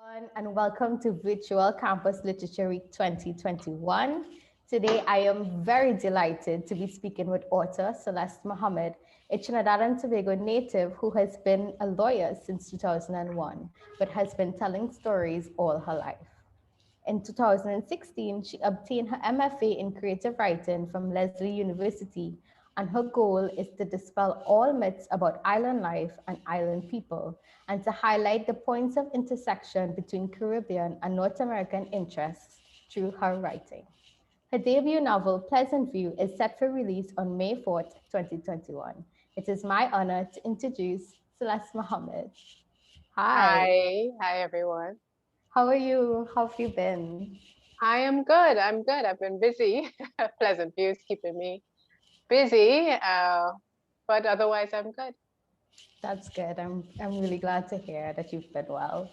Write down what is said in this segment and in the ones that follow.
And welcome to Virtual Campus Literature Week 2021. Today, I am very delighted to be speaking with author Celeste Mohammed, a Trinidad and Tobago native who has been a lawyer since 2001, but has been telling stories all her life. In 2016, she obtained her MFA in creative writing from Lesley University, and her goal is to dispel all myths about island life and island people, and to highlight the points of intersection between Caribbean and North American interests through her writing. Her debut novel, Pleasant View, is set for release on May 4th, 2021. It is my honor to introduce Celeste Mohammed. Hi, Hi everyone. how are you? How have you been? I am good. I'm good. I've been busy. Pleasant views keeping me busy, but otherwise I'm good. That's good. I'm really glad to hear that you've been well.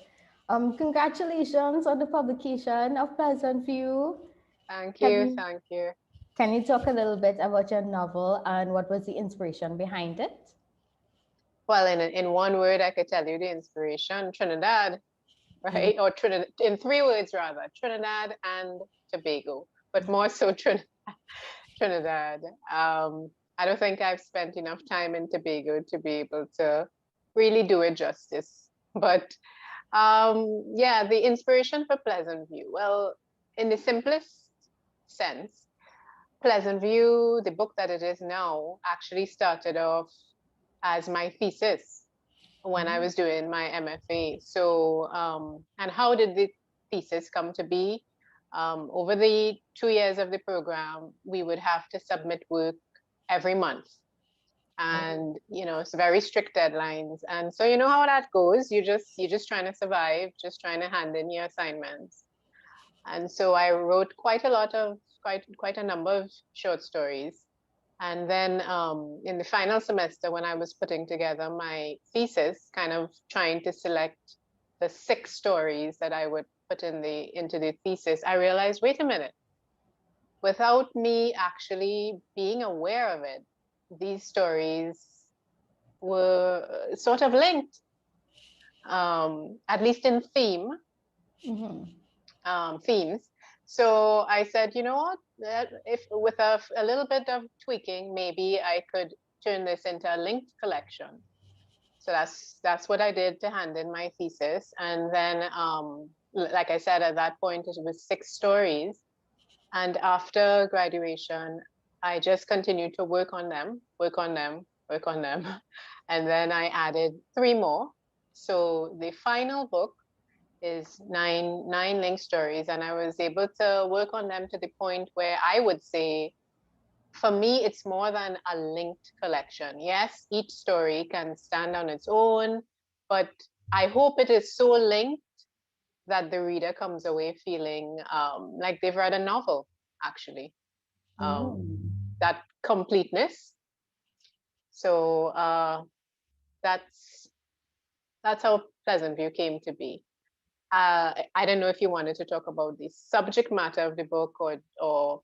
Congratulations on the publication of Pleasant View. Thank Can you. you Thank you. can you talk a little bit about your novel and what was the inspiration behind it? Well, in one word, I could tell you the inspiration: Trinidad, Mm. right? Or Trinidad, in three words rather: Trinidad and Tobago, but more so Trinidad. I don't think I've spent enough time in Tobago to be able to really do it justice. But yeah, the inspiration for Pleasant View. Well, in the simplest sense, Pleasant View, the book that it is now, actually started off as my thesis when I was doing my MFA. So, and how did the thesis come to be? Over the 2 years of the program, we would have to submit work every month. And it's very strict deadlines. And so you know how that goes. You're just trying to survive, just trying to hand in your assignments. And so I wrote quite a number of short stories. And then in the final semester, when I was putting together my thesis, kind of trying to select the 6 stories that I would put into the thesis, I realized, wait a minute, without me actually being aware of it, these stories were sort of linked, at least in themes. So I said, you know what? If with a little bit of tweaking, maybe I could turn this into a linked collection. So that's what I did to hand in my thesis. And then, like I said, at that point, it was 6 stories. And after graduation, I just continued to work on them, work on them, work on them. And then I added 3 more. So the final book is nine linked stories. And I was able to work on them to the point where I would say, for me, it's more than a linked collection. Yes, each story can stand on its own, but I hope it is so linked that the reader comes away feeling like they've read a novel, actually. That completeness. So that's that's how Pleasant View came to be. I don't know if you wanted to talk about the subject matter of the book, or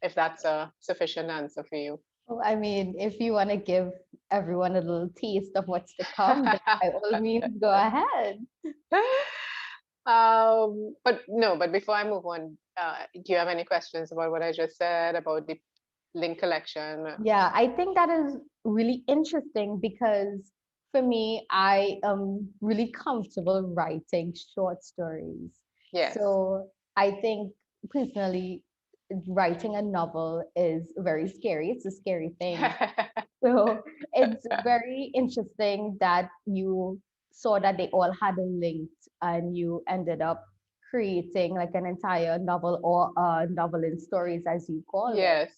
if that's a sufficient answer for you. Well, I mean, if you want to give everyone a little taste of what's to come, then by all means, go ahead. But no, but before I move on, do you have any questions about what I just said about the link collection? Yeah, I think that is really interesting because for me, I am really comfortable writing short stories. Yes. So I think personally, writing a novel is very scary. It's a scary thing. So it's very interesting that you saw that they all had a link and you ended up creating like an entire novel or a novel in stories, as you call it. Yes,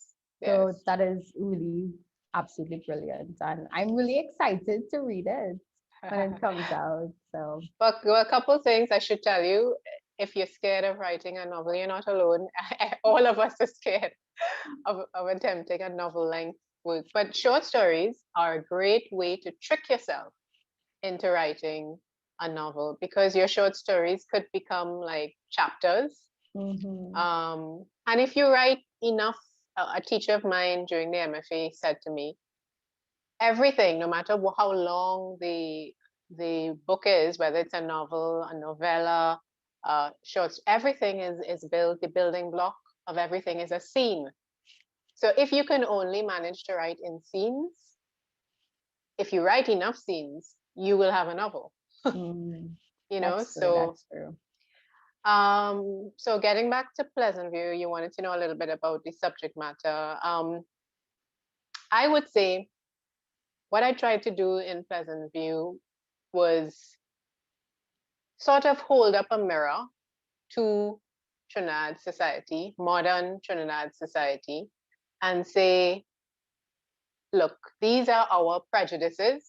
So yes. that is really absolutely brilliant. And I'm really excited to read it when it comes out. So, Well, a couple things I should tell you. If you're scared of writing a novel, you're not alone. All of us are scared of attempting a novel length work. But short stories are a great way to trick yourself into writing a novel, because your short stories could become like chapters. mhm. And if you write enough, a teacher of mine during the MFA said to me, everything, no matter how long the book is, whether it's a novel, a novella, shorts, everything is built, the building block of everything is a scene. So if you can only manage to write in scenes, if you write enough scenes, you will have a novel. You know, That's true. so That's true. so getting back to Pleasant View, you wanted to know a little bit about the subject matter. I would say what I tried to do in Pleasant View was sort of hold up a mirror to Trinidad society, modern Trinidad society, and say, look, these are our prejudices,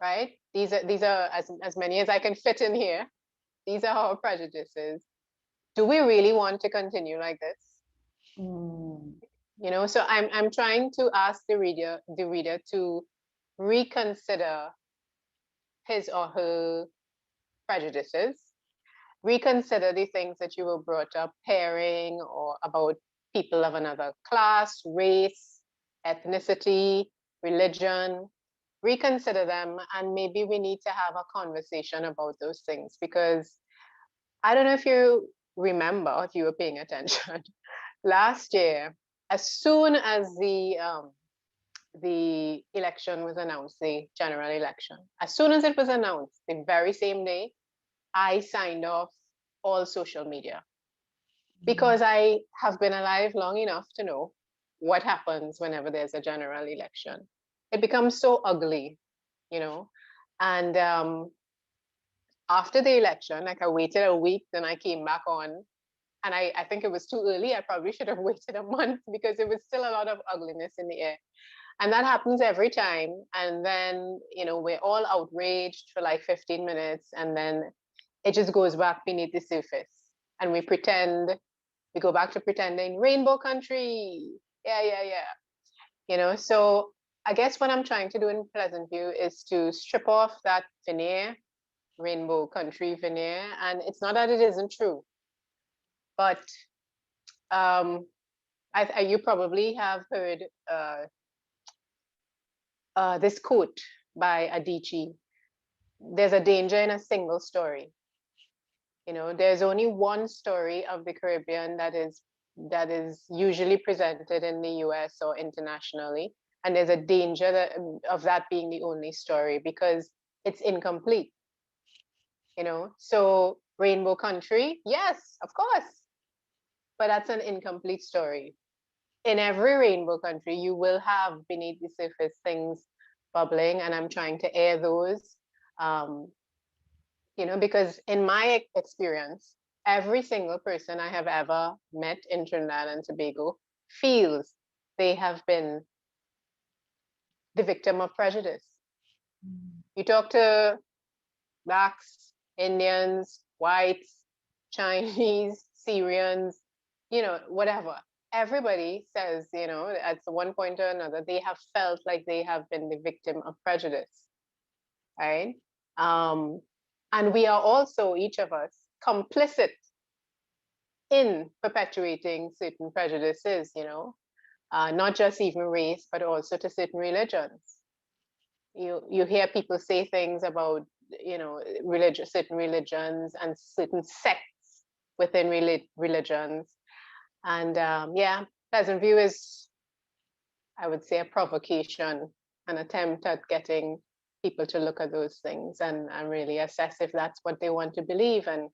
right? These are as many as I can fit in here. These are our prejudices. Do we really want to continue like this? You know, so I'm trying to ask the reader to reconsider his or her prejudices, reconsider the things that you were brought up hearing or about people of another class, race, ethnicity, religion, reconsider them, and maybe we need to have a conversation about those things, because I don't know if you remember, if you were paying attention, last year, as soon as the election was announced, the general election, as soon as it was announced, the very same day, I signed off all social media, because I have been alive long enough to know what happens whenever there's a general election. It becomes so ugly, you know. And after the election, like I waited a week, then I came back on, and I think it was too early. I probably should have waited a month, because it was still a lot of ugliness in the air. And that happens every time. And then, you know, we're all outraged for like 15 minutes, and then it just goes back beneath the surface. And we go back to pretending rainbow country. Yeah, yeah, yeah. You know, so I guess what I'm trying to do in Pleasant View is to strip off that veneer, rainbow country veneer. And it's not that it isn't true, but you probably have heard this quote by Adichie: there's a danger in a single story. You know, there's only one story of the Caribbean that is usually presented in the US or internationally, and there's a danger of that being the only story, because it's incomplete. You know, so rainbow country, yes, of course, but that's an incomplete story. In every rainbow country, you will have beneath the surface things bubbling, and I'm trying to air those. You know, because in my experience, every single person I have ever met in Trinidad and Tobago feels they have been the victim of prejudice. You talk to Blacks, Indians, whites, Chinese, Syrians, you know, whatever. Everybody says, you know, at one point or another, they have felt like they have been the victim of prejudice, right? And we are also, each of us, complicit in perpetuating certain prejudices, you know, not just even race, but also to certain religions. You hear people say things about, you know, certain religions and certain sects within religions. And yeah, Pleasant View is, I would say, a provocation, an attempt at getting people to look at those things and really assess if that's what they want to believe, and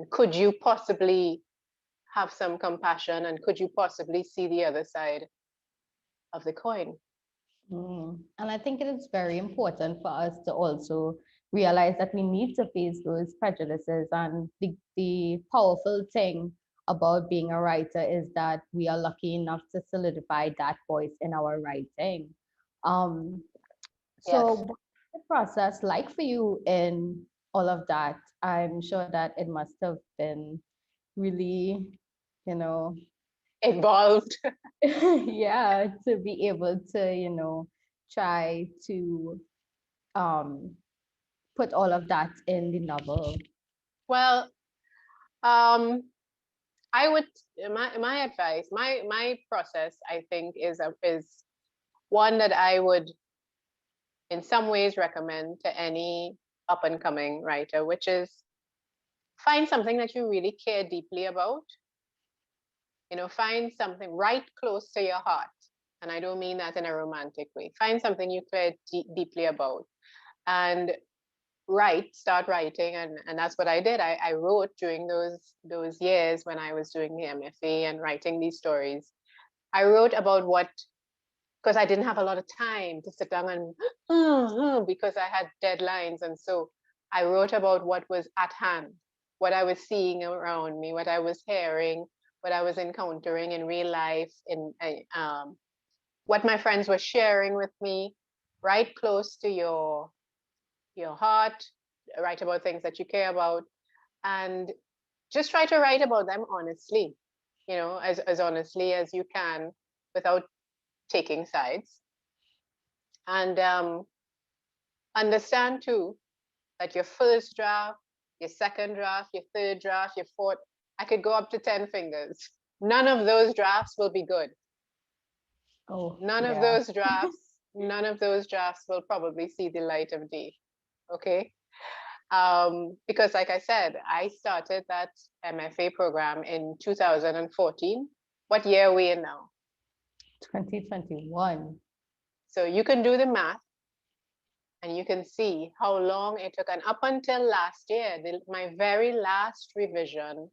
could you possibly have some compassion, and could you possibly see the other side of the coin? And I think it is very important for us to also realize that we need to face those prejudices. And the powerful thing about being a writer is that we are lucky enough to solidify that voice in our writing. So Yes. what's the process like for you in all of that? I'm sure that it must have been really, you know, Involved. yeah, to be able to, try to put all of that in the novel. Well, I would, my advice, my process, I think, is one that I would in some ways recommend to any up and coming writer, which is find something that you really care deeply about. Find something right close to your heart. And I don't mean that in a romantic way. Find something you care deeply about and start writing. And that's what I did. I wrote during those years when I was doing the MFA and writing these stories. I wrote about because I didn't have a lot of time to sit down and because I had deadlines. And so I wrote about what was at hand, what I was seeing around me, what I was hearing, what I was encountering in real life, what my friends were sharing with me, right close to your heart, write about things that you care about, and just try to write about them honestly, as honestly as you can without taking sides. And understand too that your first draft, your second draft, your third draft, your fourth, I could go up to 10 fingers. None of those drafts will be good. Oh, None of yeah. those drafts will probably see the light of day. Okay. Because like I said, I started that MFA program in 2014. What year are we in now? 2021. So you can do the math and you can see how long it took. And up until last year, my very last revision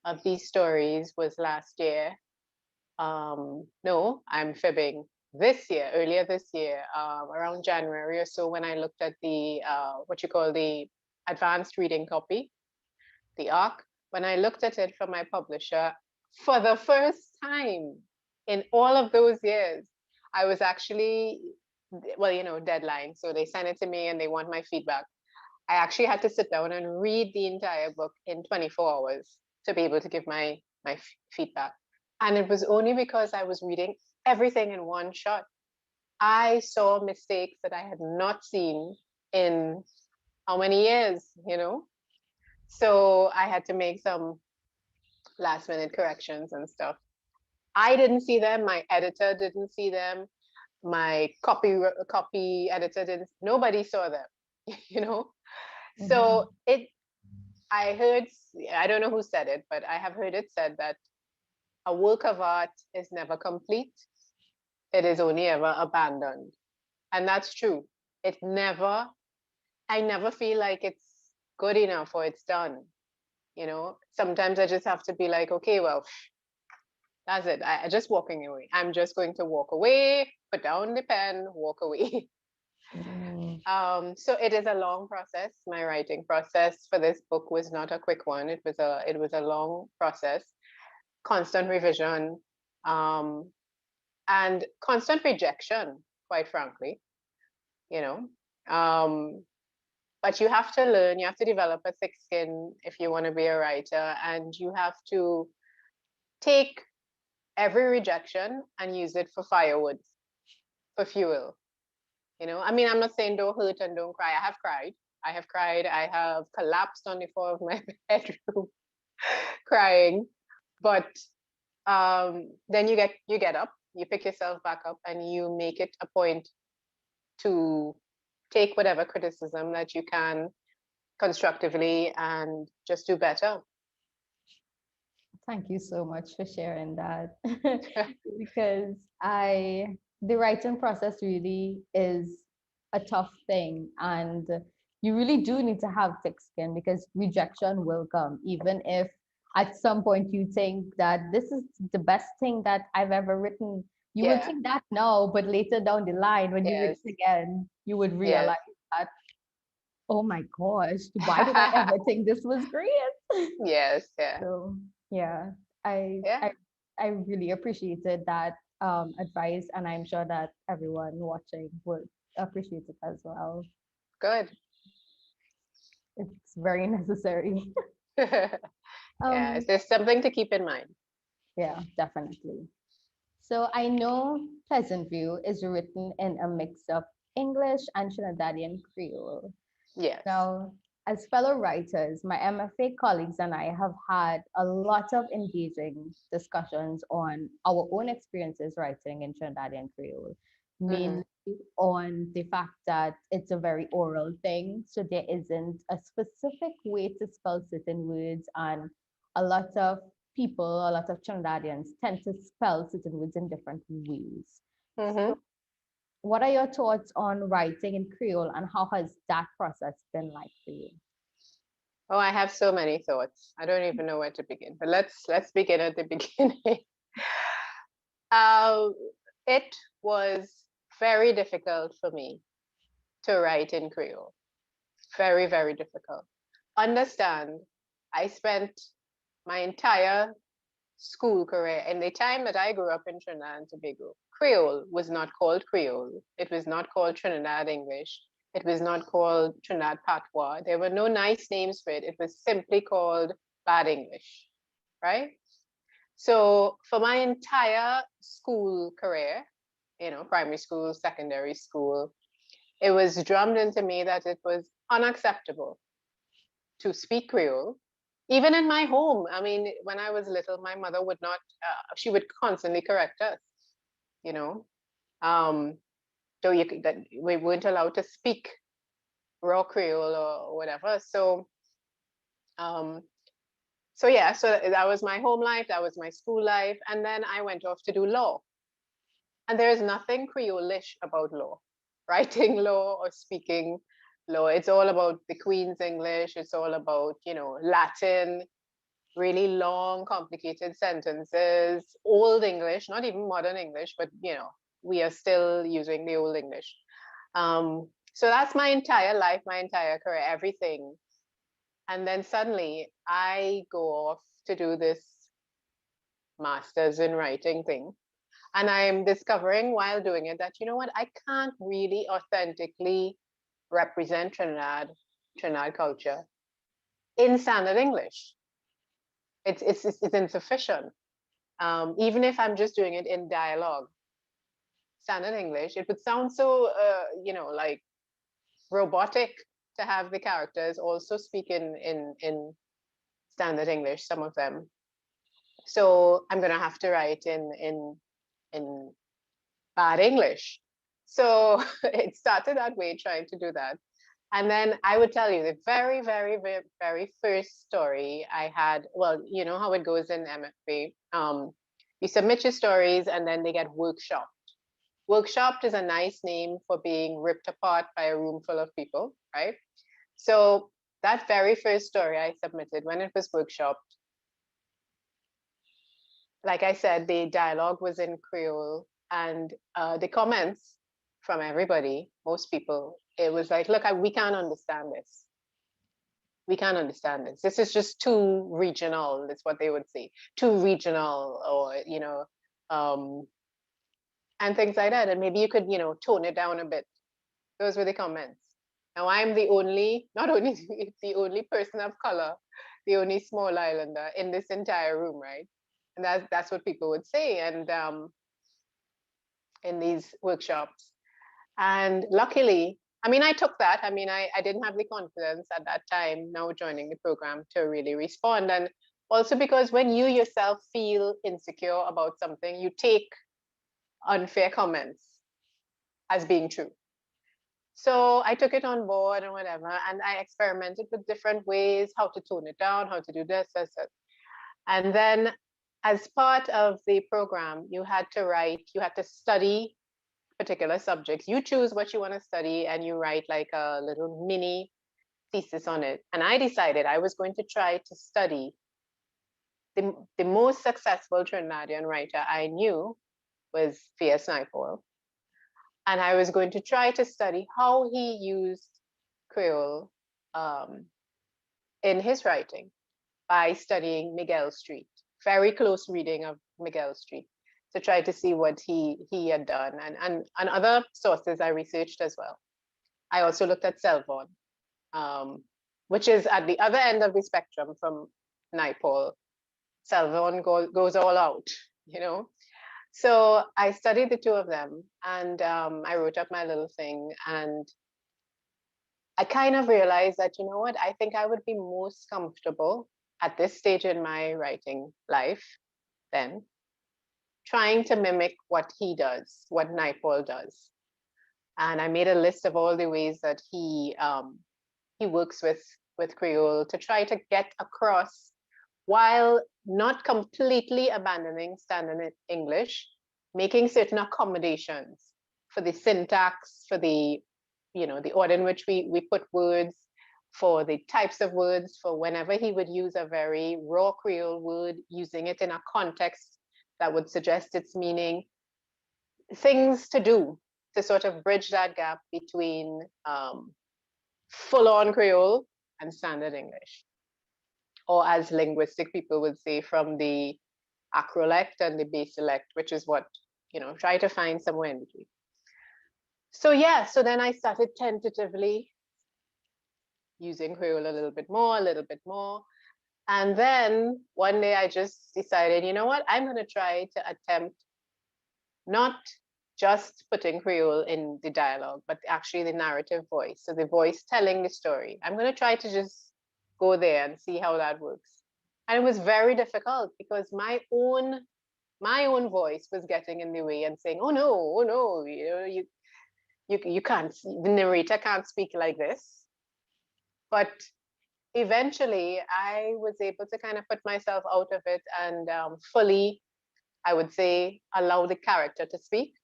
of these stories was last year. No, I'm fibbing. Earlier this year, around January or so, when I looked at the what you call the advanced reading copy, the ARC, when I looked at it from my publisher, for the first time in all of those years, I was actually, deadline. So they sent it to me and they want my feedback. I actually had to sit down and read the entire book in 24 hours to be able to give my feedback. And it was only because I was reading everything in one shot. I saw mistakes that I had not seen in how many years, So I had to make some last minute corrections and stuff. I didn't see them. My editor didn't see them. My copy editor didn't. Nobody saw them, So I heard, I don't know who said it, but I have heard it said that a work of art is never complete. It is only ever abandoned. And that's true. I never feel like it's good enough or it's done. Sometimes I just have to be like, okay, well, that's it. I just walking away. I'm just going to walk away, put down the pen, walk away. So it is a long process. My writing process for this book was not a quick one. It was a long process, constant revision, and constant rejection, quite frankly, but you have to learn, you have to develop a thick skin if you want to be a writer, and you have to take every rejection and use it for firewood, for fuel. I'm not saying don't hurt and don't cry. I have cried. I have collapsed on the floor of my bedroom crying. But then you get up, you pick yourself back up, and you make it a point to take whatever criticism that you can constructively and just do better. Thank you so much for sharing that. Because the writing process really is a tough thing, and you really do need to have thick skin because rejection will come, even if at some point you think that this is the best thing that I've ever written. You would think that now, but later down the line, when you read it again, you would realize that, oh my gosh, why did I ever think this was great? Yes, yeah. So yeah, I really appreciated that advice, and I'm sure that everyone watching would appreciate it as well. Good. It's very necessary. Yeah, there's something to keep in mind. Yeah, definitely. So I know Pleasant View is written in a mix of English and Trinidadian Creole. Yes. Now, as fellow writers, my MFA colleagues and I have had a lot of engaging discussions on our own experiences writing in Trinidadian Creole. Mm-hmm. mainly on the fact that it's a very oral thing. So there isn't a specific way to spell certain words. And a lot of people, a lot of Trinidadians tend to spell certain words in different ways. Mm-hmm. So what are your thoughts on writing in Creole and how has that process been like for you? Oh, I have so many thoughts. I don't even know where to begin. But let's begin at the beginning. Uh, it was very difficult for me to write in Creole. Very, very difficult. Understand, I spent my entire school career in the time that I grew up in Trinidad and Tobago. Creole was not called Creole. It was not called Trinidad English. It was not called Trinidad Patois. There were no nice names for it. It was simply called bad English, right? So for my entire school career, primary school, secondary school, it was drummed into me that it was unacceptable to speak Creole. Even in my home, I mean, when I was little, my mother would not, she would constantly correct us, you know. Um, so that we weren't allowed to speak raw Creole or whatever. Um, so yeah, so that was my home life, that was my school life, and then I went off to do law. And there is nothing Creole-ish about law, writing law or speaking law. It's all about the Queen's English. It's all about, Latin, really long, complicated sentences, old English, not even modern English, but, we are still using the old English. So that's my entire life, my entire career, everything. And then suddenly I go off to do this master's in writing thing. And I'm discovering while doing it that, you know what, I can't really authentically represent Trinidad culture in standard English. It's insufficient. Even if I'm just doing it in dialogue, standard English, it would sound so, like robotic to have the characters also speak in standard English, some of them. So I'm gonna have to write in bad English. So it started that way, trying to do that. And then I would tell you the very, very, very, very first story I had. Well, you know how it goes in MFA. You submit your stories and then they get workshopped. Workshopped is a nice name for being ripped apart by a room full of people, right? So that very first story I submitted, when it was workshopped, like I said, the dialogue was in Creole, and the comments from everybody, most people, it was like, look, we can't understand this. We can't understand this. This is just too regional. That's what they would say. Too regional, or and things like that. And maybe you could, tone it down a bit. Those were the comments. Now I'm the only, not only the only person of color, the only small islander in this entire room, right? And that's what people would say, and in these workshops. And luckily, I mean, I took that. I mean, I didn't have the confidence at that time, now joining the program, to really respond. And also because when you yourself feel insecure about something, you take unfair comments as being true. So I took it on board and whatever, and I experimented with different ways, how to tone it down, how to do this. And then as part of the program, you had to study particular subjects. You choose what you want to study and you write like a little mini thesis on it. And I decided I was going to try to study the most successful Trinidadian writer I knew was V.S. Naipaul. And I was going to try to study how he used Creole in his writing by studying Miguel Street, very close reading of Miguel Street, to try to see what he had done, and other sources I researched as well. I also looked at Selvon, which is at the other end of the spectrum from Naipaul. Selvon goes all out, you know. So I studied the two of them, and I wrote up my little thing, and I kind of realized that, you know what, I think I would be most comfortable at this stage in my writing life then trying to mimic what he does, what Naipaul does. And I made a list of all the ways that he works with Creole to try to get across while not completely abandoning standard English, making certain accommodations for the syntax, for the, the order in which we put words, for the types of words, for whenever he would use a very raw Creole word, using it in a context that would suggest its meaning, things to do to sort of bridge that gap between full-on Creole and standard English. Or as linguistic people would say, from the acrolect and the baselect, which is what, try to find somewhere in between. So yeah, so then I started tentatively using Creole a little bit more. And then one day I just decided, you know what, I'm going to try to attempt not just putting Creole in the dialogue, but actually the narrative voice. So the voice telling the story. I'm going to try to just go there and see how that works. And it was very difficult because my own voice was getting in the way and saying, oh no, you can't, the narrator can't speak like this. But eventually I was able to kind of put myself out of it and fully, I would say, allow the character to speak.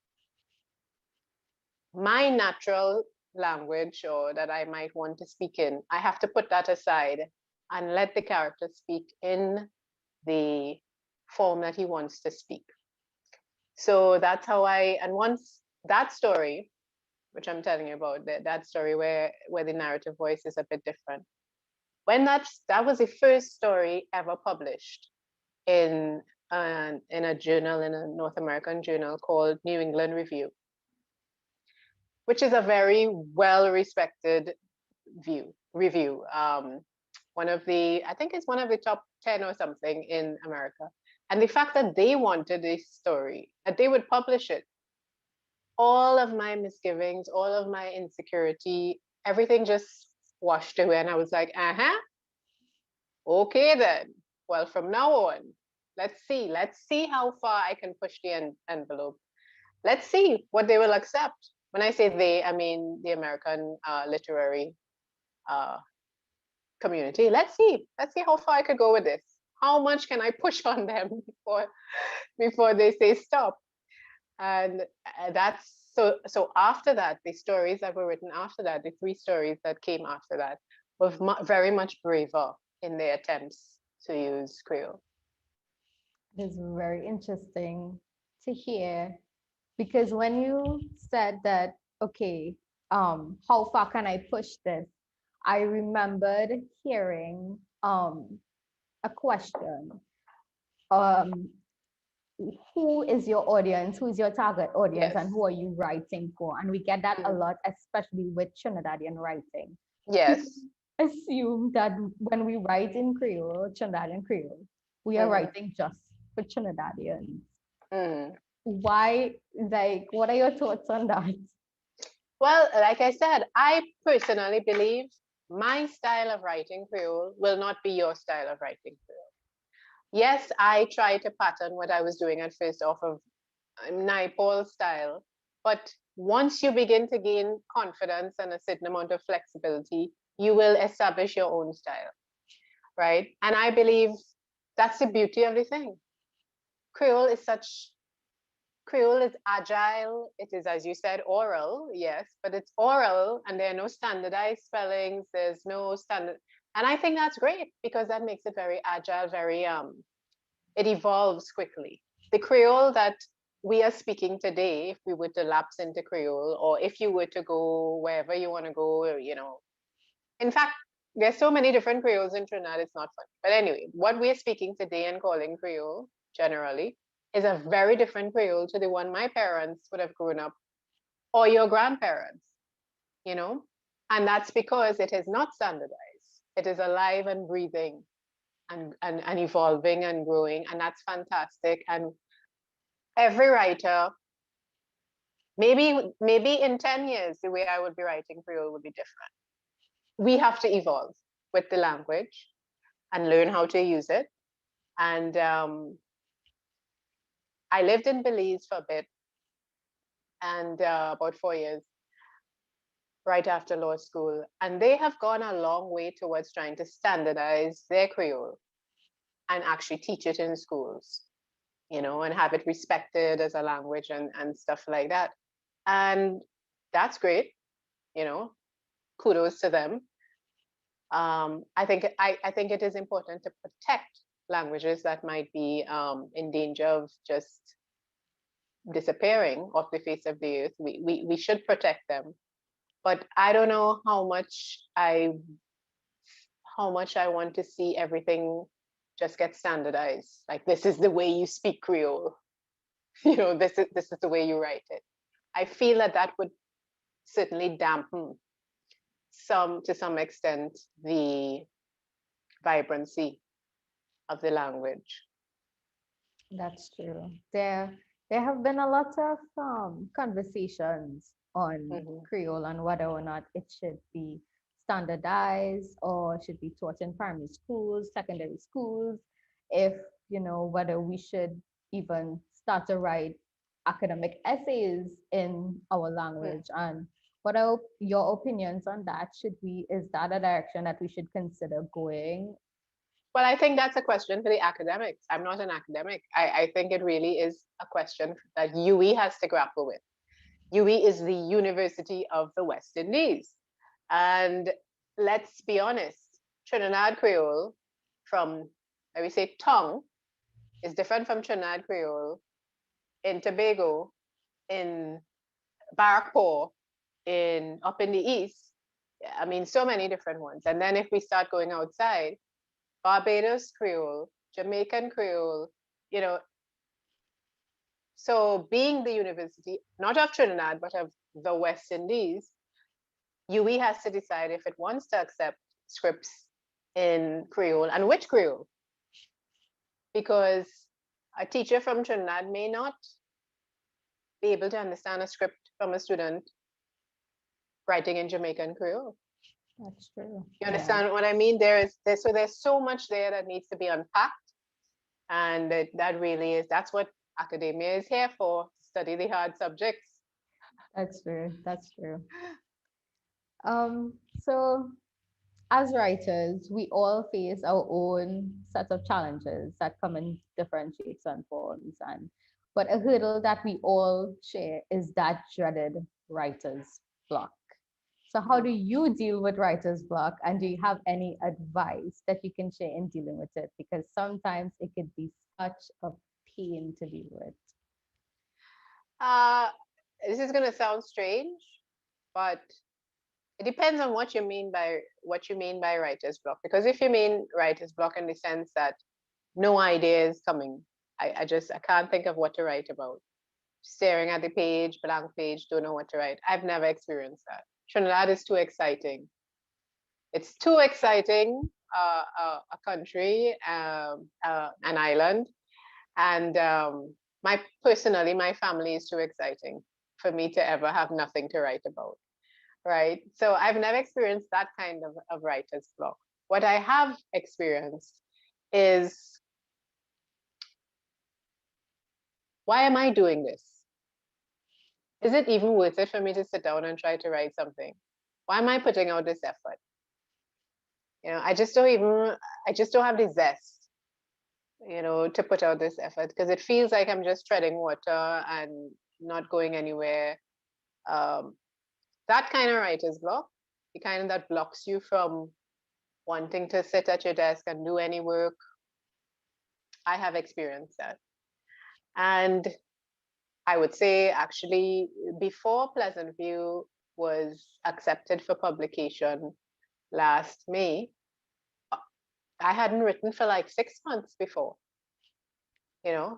My natural language, or that I might want to speak in, I have to put that aside and let the character speak in the form that he wants to speak. So that's how and once that story, which I'm telling you about, that story where the narrative voice is a bit different, when that was the first story ever published in a journal, in a North American journal called New England Review, which is a very well-respected review. One of the, I think it's one of the top 10 or something in America. And the fact that they wanted this story, that they would publish it, all of my misgivings, all of my insecurity, everything just washed away. And I was like, okay then. Well, from now on, let's see how far I can push the envelope. Let's see what they will accept. When I say they, I mean the American literary community. Let's see how far I could go with this. How much can I push on them before they say stop? And that's so after that, the stories that were written after that, the 3 stories that came after that, were very much braver in their attempts to use Creole. It is very interesting to hear, because when you said that, okay, how far can I push this? I remembered hearing a question. Who is your audience? Who is your target audience? Yes. And who are you writing for? And we get that a lot, especially with Trinidadian writing. Yes. Assume that when we write in Creole, Trinidadian Creole, we are writing just for Trinidadians. Why, like, what are your thoughts on that? Well, like I said, I personally believe my style of writing Creole will not be your style of writing Creole. Yes, I try to pattern what I was doing at first off of Naipaul's style, but once you begin to gain confidence and a certain amount of flexibility, you will establish your own style, right? And I believe that's the beauty of the thing. Creole is agile. It is, as you said, oral, yes, but it's oral and there are no standardized spellings. There's no standard. And I think that's great because that makes it very agile, it evolves quickly. The Creole that we are speaking today, if we were to lapse into Creole, or if you were to go wherever you want to go, in fact, there's so many different Creoles in Trinidad, it's not funny. But anyway, what we're speaking today and calling Creole generally is a very different Creole to the one my parents would have grown up, or your grandparents, and that's because it is not standardized. It is alive and breathing and evolving and growing, and that's fantastic. And every writer, maybe in 10 years, the way I would be writing Creole would be different. We have to evolve with the language, and and learn how to use it. And I lived in Belize for a bit, and about 4 years, right after law school. And they have gone a long way towards trying to standardize their Creole and actually teach it in schools, and have it respected as a language and stuff like that. And that's great, kudos to them. I think it is important to protect languages that might be in danger of just disappearing off the face of the earth. We should protect them, but I don't know how much I want to see everything just get standardized. Like, this is the way you speak Creole. This is the way you write it. I feel that would certainly dampen to some extent the vibrancy of the language. That's true. There have been a lot of conversations on Creole and whether or not it should be standardized or should be taught in primary schools, secondary schools, if whether we should even start to write academic essays in our language, and what are your opinions on that? Is that a direction that we should consider going? Well, I think that's a question for the academics. I'm not an academic. I think it really is a question that UWI has to grapple with. UWI is the University of the West Indies. And let's be honest, Trinidad Creole from, let me say, tongue is different from Trinidad Creole in Tobago, in Barracoa, up in the East. I mean, so many different ones. And then if we start going outside, Barbados Creole, Jamaican Creole, so being the university, not of Trinidad, but of the West Indies, UWI has to decide if it wants to accept scripts in Creole and which Creole. Because a teacher from Trinidad may not be able to understand a script from a student writing in Jamaican Creole. That's true. You understand what I mean? There's so much there that needs to be unpacked. And that really that's what academia is here for, to study the hard subjects. That's true. That's true. So as writers, we all face our own set of challenges that come in different shapes and forms. But a hurdle that we all share is that dreaded writer's block. So how do you deal with writer's block, and do you have any advice that you can share in dealing with it? Because sometimes it could be such a pain to deal with. This is going to sound strange, but it depends on what you mean by writer's block. Because if you mean writer's block in the sense that no idea is coming, I can't think of what to write about. Staring at the page, blank page, don't know what to write. I've never experienced that. Trinidad is too exciting. It's too exciting, a country, an island, and personally, my family is too exciting for me to ever have nothing to write about, right? So I've never experienced that kind of writer's block. What I have experienced is, why am I doing this? Is it even worth it for me to sit down and try to write something? Why am I putting out this effort? I just don't have the zest, to put out this effort, because it feels like I'm just treading water and not going anywhere. That kind of writer's block, the kind that blocks you from wanting to sit at your desk and do any work, I have experienced that. And I would say, actually, before Pleasant View was accepted for publication last May, I hadn't written for like 6 months before.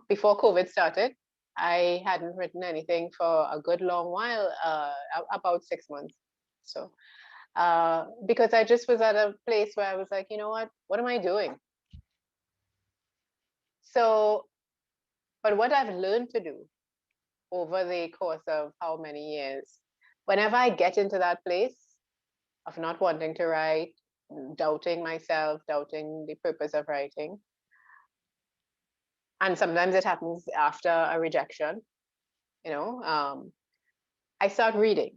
Before COVID started, I hadn't written anything for a good long while, about 6 months. So, because I just was at a place where I was like, you know what am I doing? So, but what I've learned to do over the course of how many years, whenever I get into that place of not wanting to write, doubting myself, doubting the purpose of writing, And sometimes it happens after a rejection, you know. I start reading.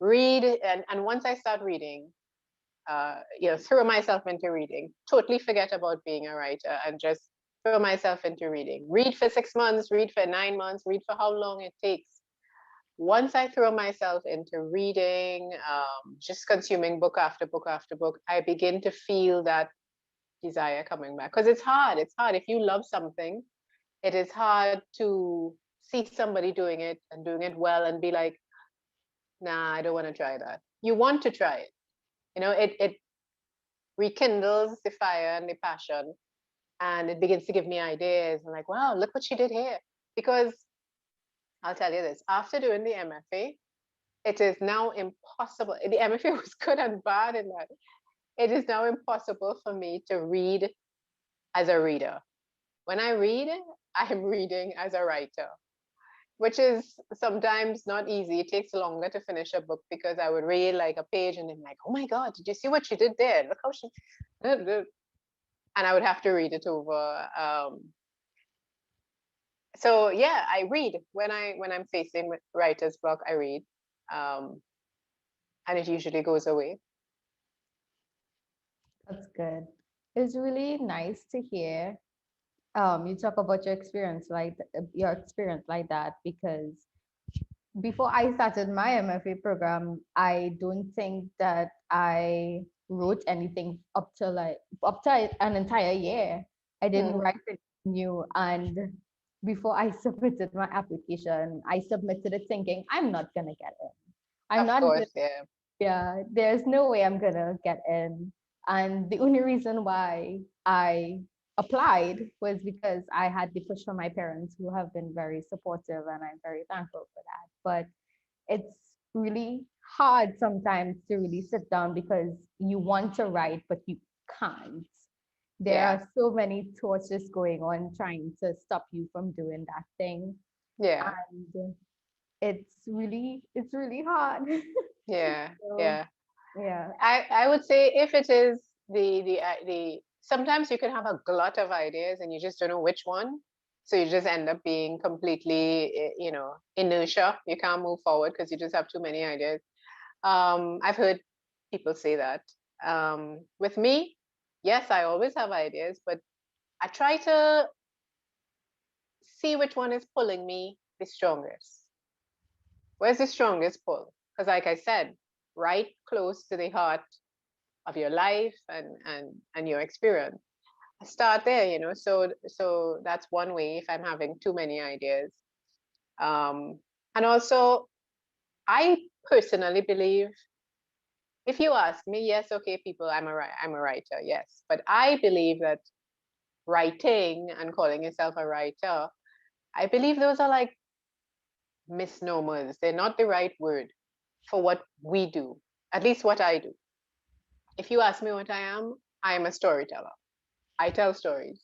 And once I start reading, throw myself into reading, totally forget about being a writer and just throw myself into reading. Read for 6 months, read for 9 months, read for how long it takes. Once I throw myself into reading, just consuming book after book after book, I begin to feel that desire coming back. Because it's hard. It's hard. If you love something, it is hard to see somebody doing it and doing it well and be like, nah, I don't want to try that. You want to try it. You know, it rekindles the fire and the passion, and it begins to give me ideas. I'm like, wow, look what she did here. Because I'll tell you this, after doing the MFA, it is now impossible. The MFA was good and bad in that. It is now impossible for me to read as a reader. When I read, I'm reading as a writer, which is sometimes not easy. It takes longer to finish a book because I would read like a page and then like, oh my God, did you see what she did there? Look how she, and I would have to read it over. So yeah, I read when I'm facing with writer's block. I read, and it usually goes away. That's good. It's really nice to hear you talk about your experience like that, because before I started my MFA program, I don't think that I wrote anything up to an entire year. I didn't Mm, write it new, and before I submitted my application, I submitted it thinking I'm not gonna get it. I'm of not gonna, course, yeah, yeah, there's no way I'm gonna get in. And the only reason why I applied was because I had the push from my parents, who have been very supportive, and I'm very thankful for that. But it's really hard sometimes to really sit down because you want to write, but you can't. There yeah, are so many thoughts just going on trying to stop you from doing that thing. yeah, And it's really hard. yeah, So yeah. yeah. I would say if it is the sometimes you can have a glut of ideas and you just don't know which one. So you just end up being completely, inertia. You can't move forward because you just have too many ideas. I've heard people say that. With me, yes, I always have ideas, but I try to see which one is pulling me the strongest. Where's the strongest pull? Because like I said, right close to the heart of your life and your experience. I start there. So that's one way if I'm having too many ideas. And also, I personally believe, if you ask me, yes, okay, people, I'm a writer, yes, but I believe that writing and calling yourself a writer, I believe those are like misnomers. They're not the right word for what we do, at least what I do. If you ask me what I am a storyteller. I tell stories.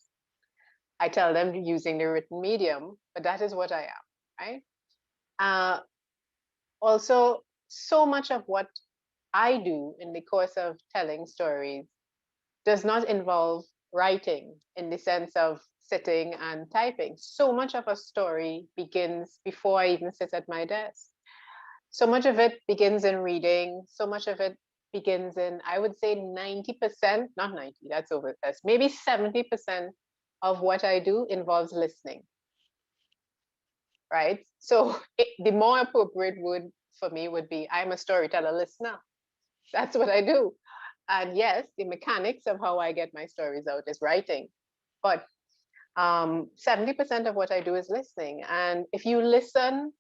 I tell them using the written medium, but that is what I am, right? Uh, Also, so much of what I do in the course of telling stories does not involve writing in the sense of sitting and typing. So much of a story begins before I even sit at my desk. So much of it begins in reading. So much of it begins in, I would say 90%, not 90, that's maybe 70% of what I do involves listening, right? So the more appropriate word for me would be, I'm a storyteller listener. That's what I do. And yes, the mechanics of how I get my stories out is writing. But 70% of what I do is listening. And if you listen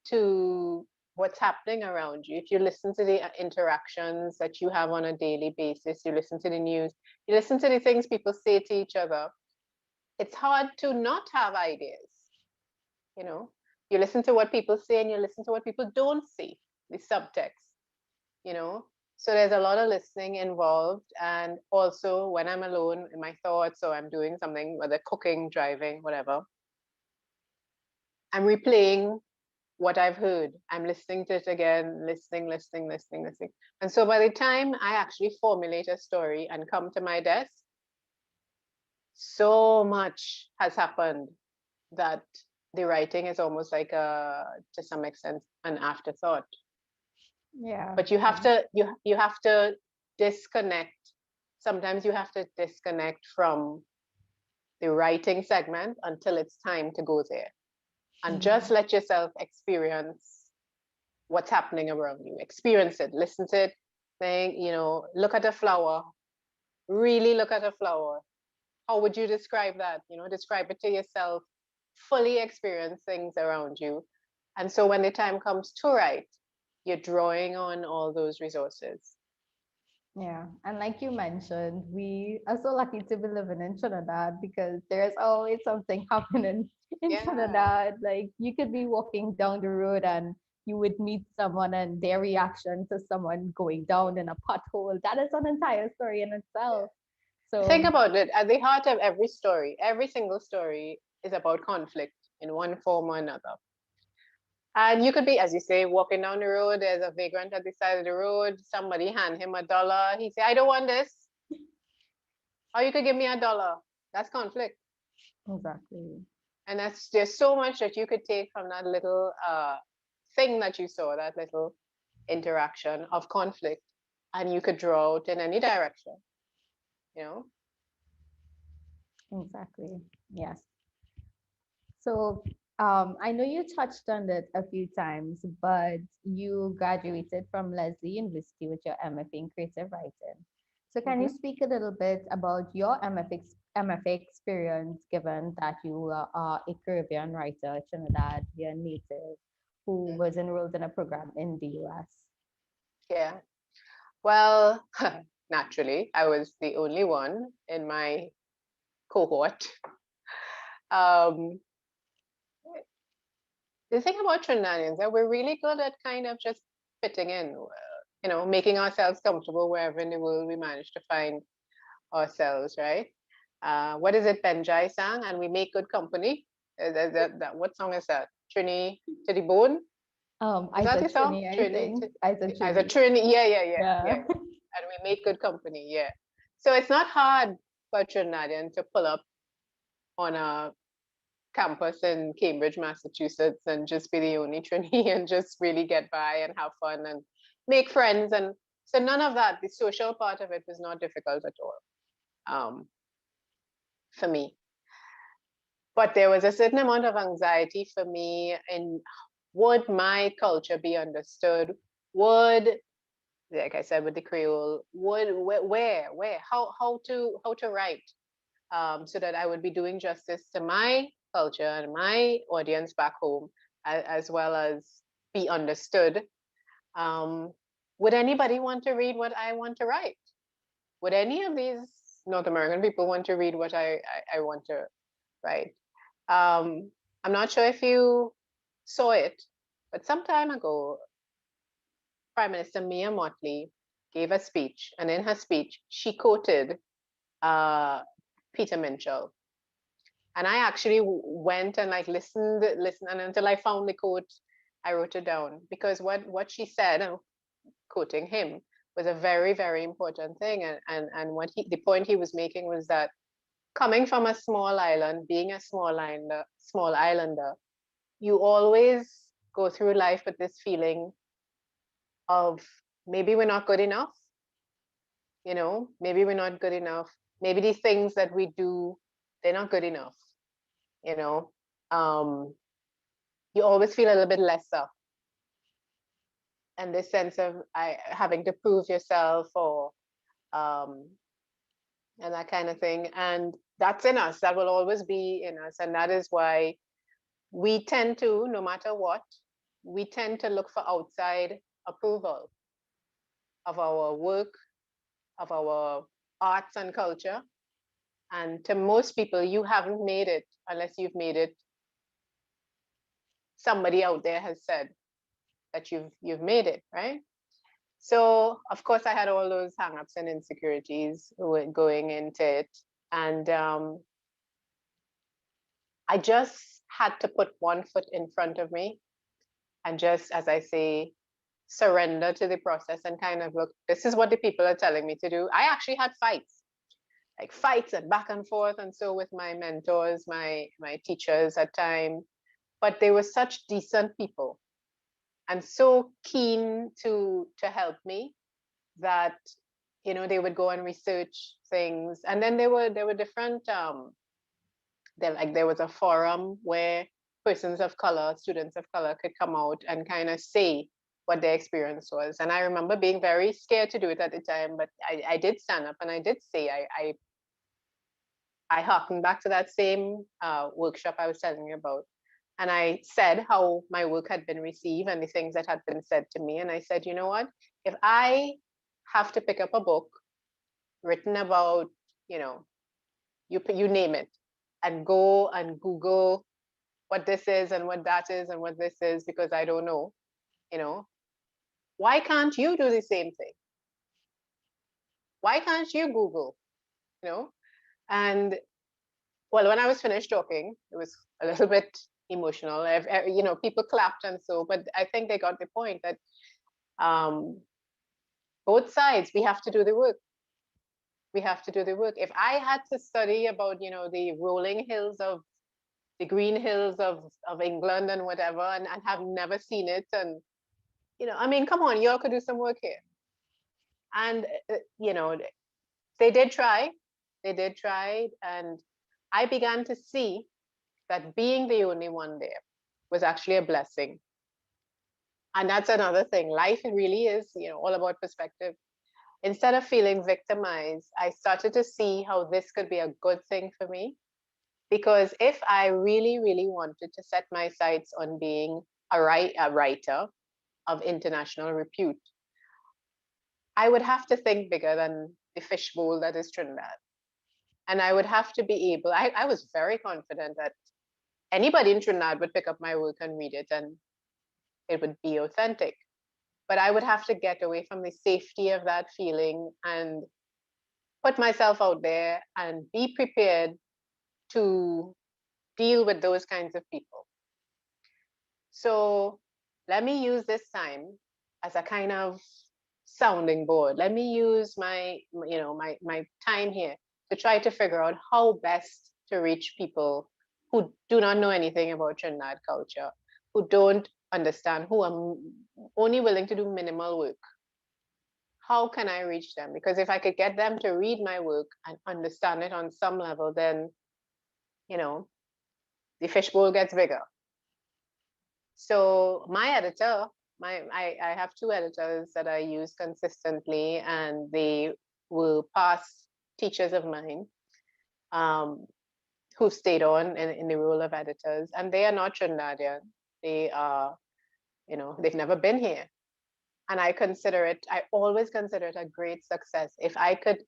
to what's happening around you, if you listen to the interactions that you have on a daily basis, you listen to the news, you listen to the things people say to each other, it's hard to not have ideas. You listen to what people say and you listen to what people don't say, the subtext, you know. So there's a lot of listening involved. And also when I'm alone in my thoughts or I'm doing something, whether cooking, driving, whatever, I'm replaying what I've heard. I'm listening to it again, listening. And so by the time I actually formulate a story and come to my desk, so much has happened that the writing is almost like to some extent, an afterthought. Yeah. But you have to you have to disconnect. Sometimes you have to disconnect from the writing segment until it's time to go there, and just let yourself experience what's happening around you. Experience it, listen to it, think, look at a flower, really look at a flower. How would you describe that? Describe it to yourself, fully experience things around you. And so when the time comes to write, you're drawing on all those resources. Yeah, and like you mentioned, we are so lucky to be living in Trinidad because there's always something happening in Yeah, Trinidad. Like you could be walking down the road and you would meet someone and their reaction to someone going down in a pothole. That is an entire story in itself. think So, about it. At the heart of every story, every single story is about conflict in one form or another. And you could be, as you say, walking down the road, there's a vagrant at the side of the road, somebody hand him $1. He say, I don't want this. Or you could give me $1. That's conflict. exactly. And there's so much that you could take from that little thing that you saw, that little interaction of conflict, and you could draw out in any direction, you know? Exactly. Yes. So, I know you touched on it a few times, but you graduated from Leslie University with your MFA in creative writing. So, can you Mhm. speak a little bit about your MFA experience, given that you are a Caribbean writer, Trinidadian native, who Mm. was enrolled in a program in the US? Yeah. Well, naturally, I was the only one in my cohort. Um, the thing about Trinidadians that we're really good at kind of just fitting in, making ourselves comfortable wherever in the world we manage to find ourselves, right? What is it Benjai sang? And we make good company. What song is that? Trini to the bone? Is I that the said song? Trini, I Trini think. I said as a Trini. Trini. Yeah. Yeah. And we make good company. Yeah. So it's not hard for a Trinidadian to pull up on a campus in Cambridge, Massachusetts, and just be the only Trini and just really get by and have fun and make friends. And so none of that, the social part of it was not difficult at all for me. But there was a certain amount of anxiety for me in would my culture be understood? Would, like I said, with the Creole, where, how to write so that I would be doing justice to my culture and my audience back home, as well as be understood. Um, would anybody want to read what I want to write? Would any of these North American people want to read what I want to write? I'm not sure if you saw it, but some time ago, Prime Minister Mia Mottley gave a speech, and in her speech, she quoted uh, Peter Minshall. And I actually went and like listened, and until I found the quote, I wrote it down because what she said, and quoting him, was a very, very important thing. And the point he was making was that coming from a small island, being a small islander, you always go through life with this feeling of maybe we're not good enough, maybe we're not good enough. Maybe these things that we do, they're not good enough, you know. You always feel a little bit lesser. And this sense of having to prove yourself or um, and that kind of thing. And that's in us. That will always be in us. And that is why we tend to, no matter what, we tend to look for outside approval of our work, of our arts and culture. And to most people, you haven't made it unless you've made it. Somebody out there has said that you've made it, right? So of course I had all those hangups and insecurities going into it. And I just had to put one foot in front of me and just, as I say, surrender to the process and kind of look, this is what the people are telling me to do. I actually had fights. like fights and back and forth and so with my mentors, my teachers at time, but they were such decent people and so keen to help me that they would go and research things. And then there were different there was a forum where persons of color, students of color, could come out and kind of say what their experience was. And I remember being very scared to do it at the time, but I did stand up and I did say, I harkened back to that same workshop I was telling you about. And I said how my work had been received and the things that had been said to me. And I said, you know what, if I have to pick up a book written about, you name it, and go and Google what this is and what that is and what this is, because I don't know, why can't you do the same thing? Why can't you Google, And well, when I was finished talking, it was a little bit emotional. People clapped and so, but I think they got the point that both sides, we have to do the work. We have to do the work. If I had to study about, the rolling hills of the green hills of England and whatever, and have never seen it, and come on, y'all could do some work here. And they did try, and I began to see that being the only one there was actually a blessing. And that's another thing. Life really is, all about perspective. Instead of feeling victimized, I started to see how this could be a good thing for me. Because if I really, really wanted to set my sights on being a writer of international repute, I would have to think bigger than the fishbowl that is Trinidad. And I would have to be able, I was very confident that anybody in Trinidad would pick up my work and read it and it would be authentic. But I would have to get away from the safety of that feeling and put myself out there and be prepared to deal with those kinds of people. So let me use this time as a kind of sounding board. Let me use my time here to try to figure out how best to reach people who do not know anything about Trinidad culture, who don't understand, who are only willing to do minimal work. How can I reach them? Because if I could get them to read my work and understand it on some level, then, the fishbowl gets bigger. So my editor, I have two editors that I use consistently, and they were past teachers of mine who stayed on in the role of editors, and they are not Trinidadian. They are, they've never been here. And I always consider it a great success. If I could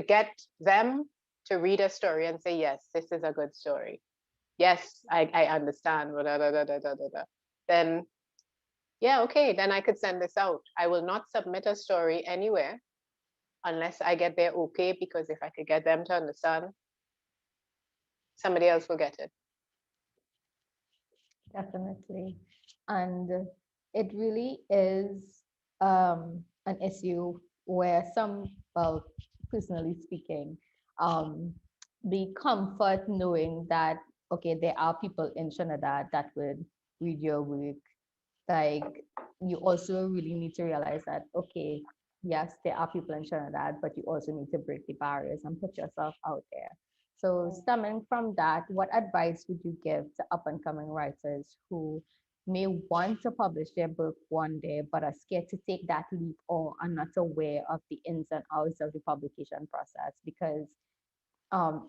get them to read a story and say, yes, this is a good story. Yes, I understand, then yeah, okay, then I could send this out. I will not submit a story anywhere unless I get their okay, because if I could get them to understand, somebody else will get it. Definitely. And it really is an issue where well, personally speaking, the comfort knowing that, okay, there are people in Trinidad that would read your work. Like, you also really need to realize that, okay, yes, there are people in Trinidad, but you also need to break the barriers and put yourself out there. So stemming from that, what advice would you give to up and coming writers who may want to publish their book one day, but are scared to take that leap or are not aware of the ins and outs of the publication process? Because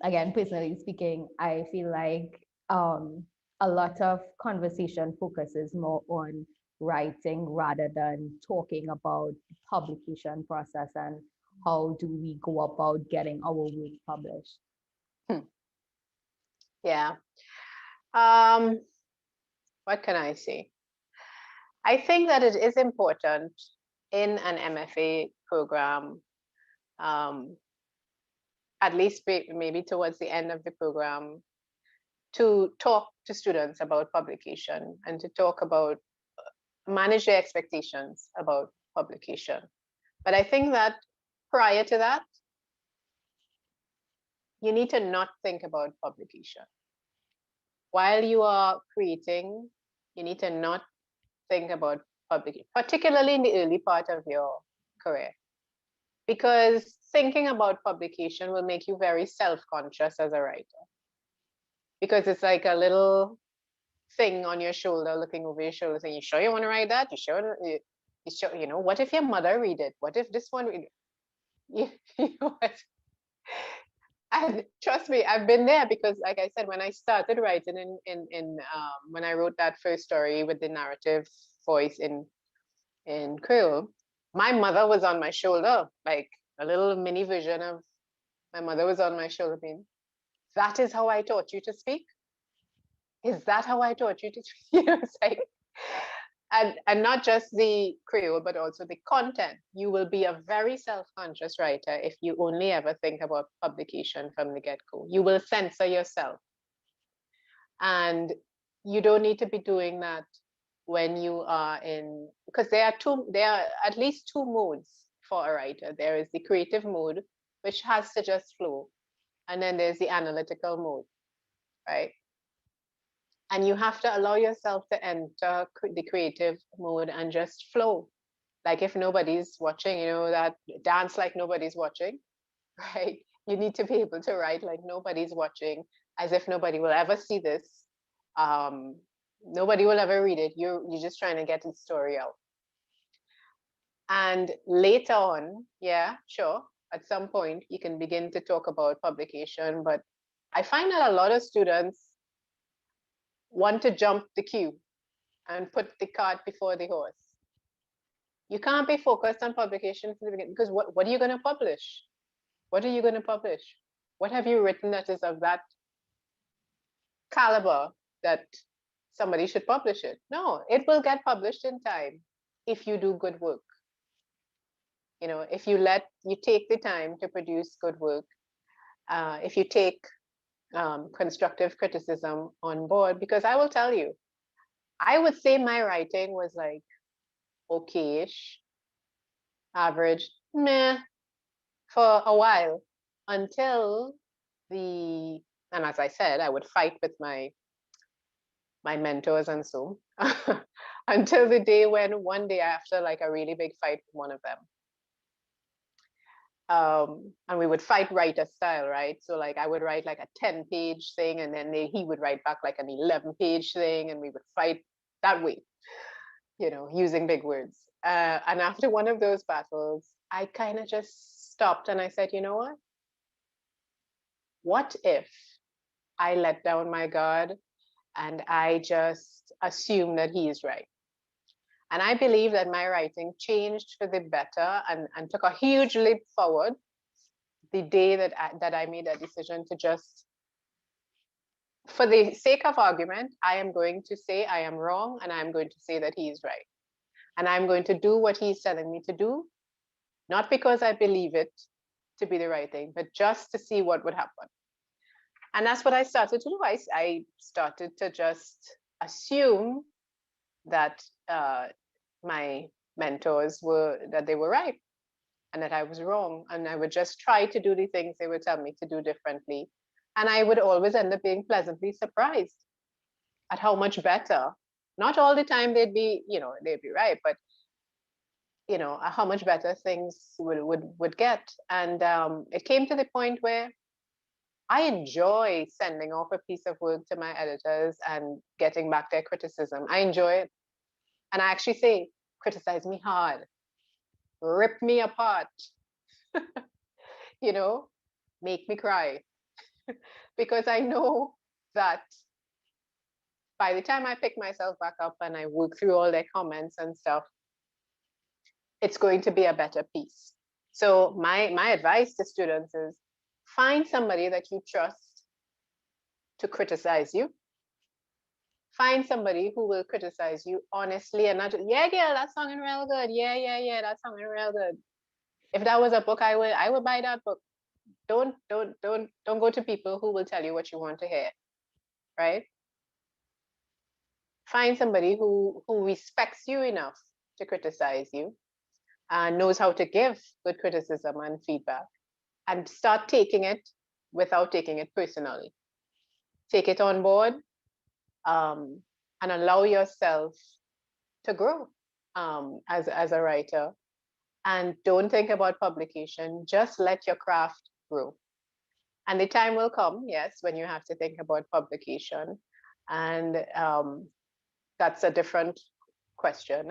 again, personally speaking, I feel like a lot of conversation focuses more on writing rather than talking about the publication process and how do we go about getting our work published. Yeah. What can I say? I think that it is important in an MFA program, at least maybe towards the end of the program, to talk to students about publication and to talk about manage their expectations about publication. But I think that prior to that, you need to not think about publication. While you are creating, you need to not think about publication, particularly in the early part of your career. Because thinking about publication will make you very self-conscious as a writer. Because it's like a little thing on your shoulder, looking over your shoulder, saying, "You sure you want to write that? You sure? You sure? You know, what if your mother read it? What if this one read it?" You know what? And trust me, I've been there because, like I said, when I started writing when I wrote that first story with the narrative voice in Creole, my mother was on my shoulder, like a little mini version of my mother was on my shoulder, being, "That is how I taught you to speak? Is that how I taught you to speak?" You know, it's like, and not just the Creole, but also the content. You will be a very self-conscious writer if you only ever think about publication from the get-go. You will censor yourself. And you don't need to be doing that when you are in, because there are at least two modes for a writer. There is the creative mode, which has to just flow. And then there's the analytical mode, right? And you have to allow yourself to enter the creative mode and just flow. Like if nobody's watching, you know, that dance like nobody's watching, right? You need to be able to write like nobody's watching, as if nobody will ever see this. Nobody will ever read it. You're just trying to get the story out. And later on, yeah, sure, at some point you can begin to talk about publication, but I find that a lot of students want to jump the queue and put the cart before the horse. You can't be focused on publication from the beginning, because what are you going to publish? What are you going to publish? What have you written that is of that caliber that somebody should publish it? No, it will get published in time if you do good work. You know, if you take the time to produce good work, if you take constructive criticism on board, because I will tell you, I would say my writing was like okay-ish, average, meh, for a while, until and as I said, I would fight with my mentors and so until the day when one day after like a really big fight with one of them, and we would fight writer style, right? So like I would write like a 10-page thing, and then he would write back like an 11-page thing, and we would fight that way, you know, using big words. And after one of those battles, I kind of just stopped and I said, you know what if I let down my guard and I just assume that he is right? And I believe that my writing changed for the better and took a huge leap forward the day that I made that decision to just, for the sake of argument, I am going to say I am wrong, and I'm going to say that he is right. And I'm going to do what he's telling me to do, not because I believe it to be the right thing, but just to see what would happen. And that's what I started to do. I started to just assume that my mentors that they were right and that I was wrong. And I would just try to do the things they would tell me to do differently. And I would always end up being pleasantly surprised at how much better. Not all the time they'd be right, but how much better things would get. And it came to the point where I enjoy sending off a piece of work to my editors and getting back their criticism. I enjoy it. And I actually say, criticize me hard, rip me apart, make me cry. Because I know that by the time I pick myself back up and I work through all their comments and stuff, it's going to be a better piece. So my advice to students is find somebody that you trust to criticize you. Find somebody who will criticize you honestly and not just, yeah, girl, that song is real good. Yeah, that song is real good. If that was a book, I would buy that book. Don't go to people who will tell you what you want to hear, right? Find somebody who respects you enough to criticize you, and knows how to give good criticism and feedback, and start taking it without taking it personally. Take it on board, and allow yourself to grow as a writer. And don't think about publication, just let your craft grow. And the time will come, yes, when you have to think about publication. And that's a different question.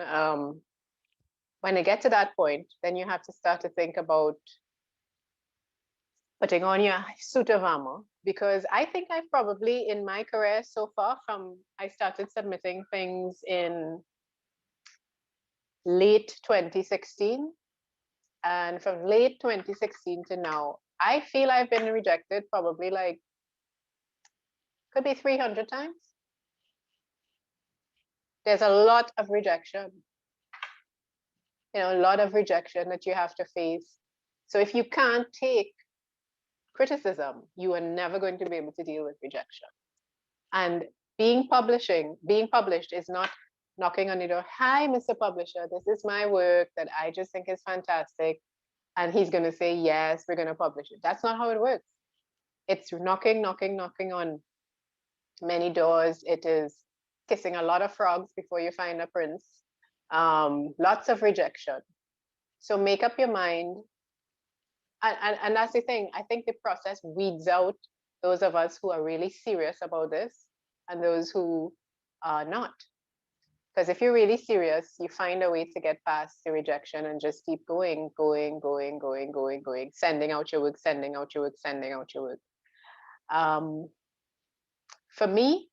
When you get to that point, then you have to start to think about putting on your suit of armor, because I think I've probably in my career so far, from I started submitting things in late 2016, and from late 2016 to now, I feel I've been rejected probably like, could be 300 times. There's a lot of rejection, a lot of rejection that you have to face. So if you can't take criticism, you are never going to be able to deal with rejection. And being published is not knocking on the door. Hi, Mr. Publisher, this is my work that I just think is fantastic. And he's going to say, yes, we're going to publish it. That's not how it works. It's knocking on many doors. It is kissing a lot of frogs before you find a prince. Lots of rejection. So make up your mind. And that's the thing. I think the process weeds out those of us who are really serious about this and those who are not. Because if you're really serious, you find a way to get past the rejection and just keep going, sending out your work. For me,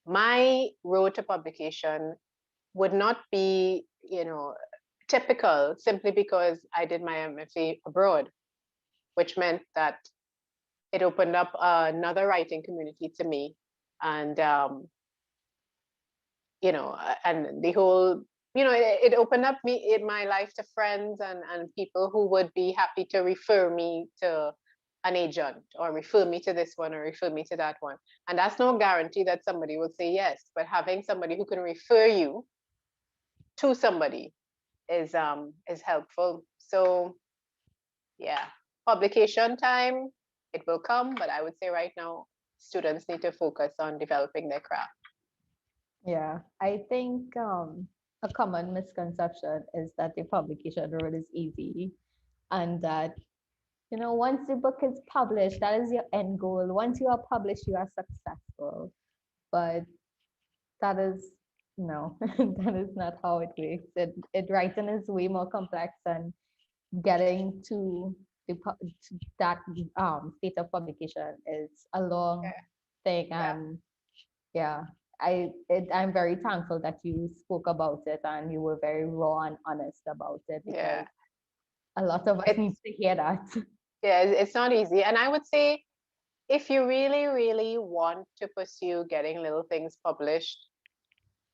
my road to publication would not be, typical, simply because I did my MFA abroad, which meant that it opened up another writing community to me. And, and the whole, it opened up my life to friends and people who would be happy to refer me to an agent, or refer me to this one, or refer me to that one. And that's no guarantee that somebody will say yes, but having somebody who can refer you to somebody is helpful. So yeah, publication time, it will come, but I would say right now, students need to focus on developing their craft. Yeah, I think a common misconception is that the publication road is easy, and that, once the book is published, that is your end goal. Once you are published, you are successful. But that is, no, that is not how it works. Writing is way more complex, and getting to that state of publication is a long thing. And yeah, I'm very thankful that you spoke about it and you were very raw and honest about it, because a lot of us need to hear that. Yeah, it's not easy. And I would say, if you really, really want to pursue getting little things published,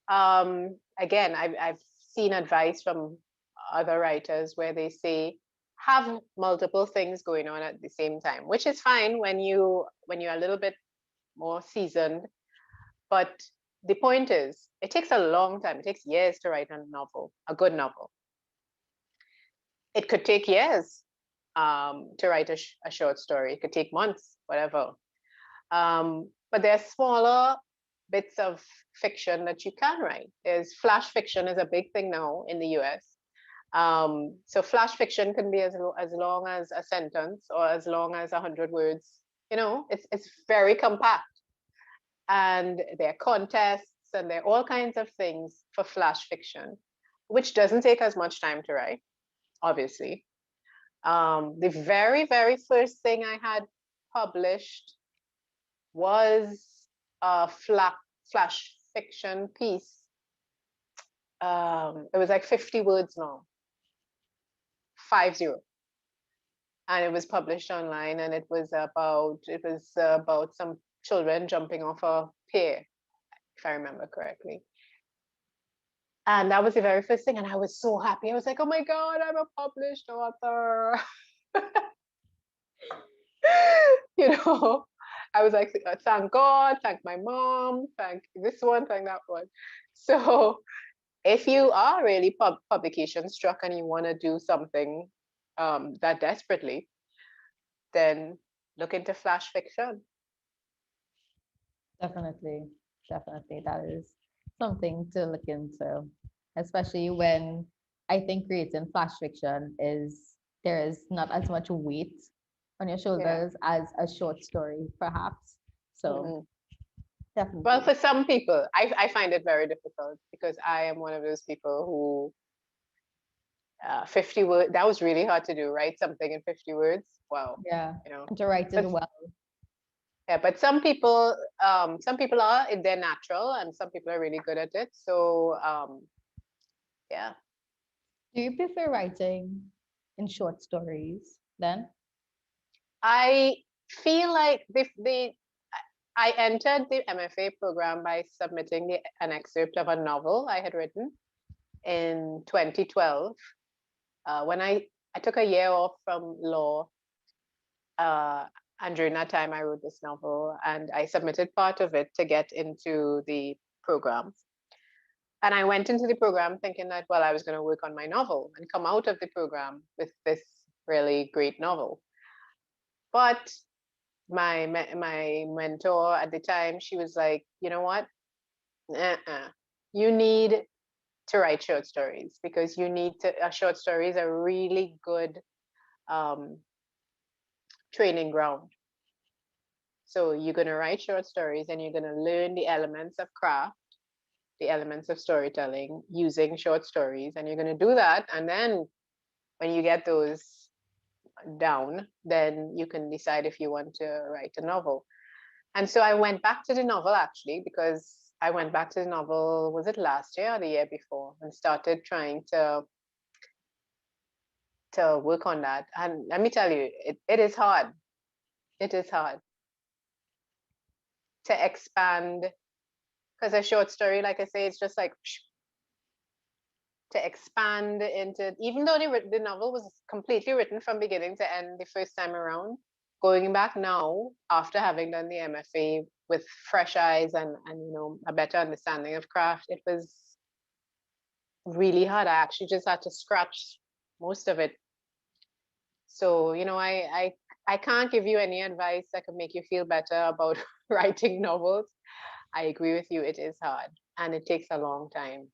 again, I've seen advice from other writers where they say, have multiple things going on at the same time, which is fine when you're a little bit more seasoned. But the point is, it takes a long time. It takes years to write a novel, a good novel. It could take years to write a short story. It could take months, whatever. But there are smaller bits of fiction that you can write. Flash fiction is a big thing now in the US. So flash fiction can be as long as a sentence, or as long as 100 words. It's very compact. And there are contests, and there are all kinds of things for flash fiction, which doesn't take as much time to write, obviously. The very, very first thing I had published was a flash fiction piece. It was like 50 words long, 50. And it was published online, and it was about some children jumping off a pier, if I remember correctly. And that was the very first thing, and I was so happy. I was like, oh my God, I'm a published author. I was like, thank God, thank my mom, thank this one, thank that one. So if you are really publication struck and you want to do something that desperately, then look into flash fiction. Definitely, definitely. That is something to look into, especially when I think creating flash fiction is there is not as much weight on your Yeah. shoulders as a short story, perhaps. So Mm-mm. Well, definitely. for some people, I find it very difficult because I am one of those people who 50 words, that was really hard to do, write something in 50 words. Wow, Yeah. you know. And to write it But well. yeah, but some people are, they're natural and some people are really good at it. So yeah. Do you prefer writing in short stories then? I feel like I entered the MFA program by submitting an excerpt of a novel I had written in 2012. When I took a year off from law, uh, and during that time I wrote this novel and I submitted part of it to get into the program. And I went into the program thinking that, well, I was going to work on my novel and come out of the program with this really great novel. But my mentor at the time, she was like, you know what? You need to write short stories because you need to. Short stories are really good um, training ground. So you're going to write short stories and you're going to learn the elements of craft, the elements of storytelling using short stories, and you're going to do that. And then when you get those down, then you can decide if you want to write a novel. And so I went back to the novel actually, because I went back to the novel, was it last year or the year before, and started trying to work on that. And let me tell you, it is hard. It is hard to expand because a short story, like I say, it's just like to expand into, even though the novel was completely written from beginning to end the first time around, going back now after having done the MFA with fresh eyes and a better understanding of craft, it was really hard. I actually just had to scratch most of it. So, I can't give you any advice that could make you feel better about writing novels. I agree with you, it is hard and it takes a long time.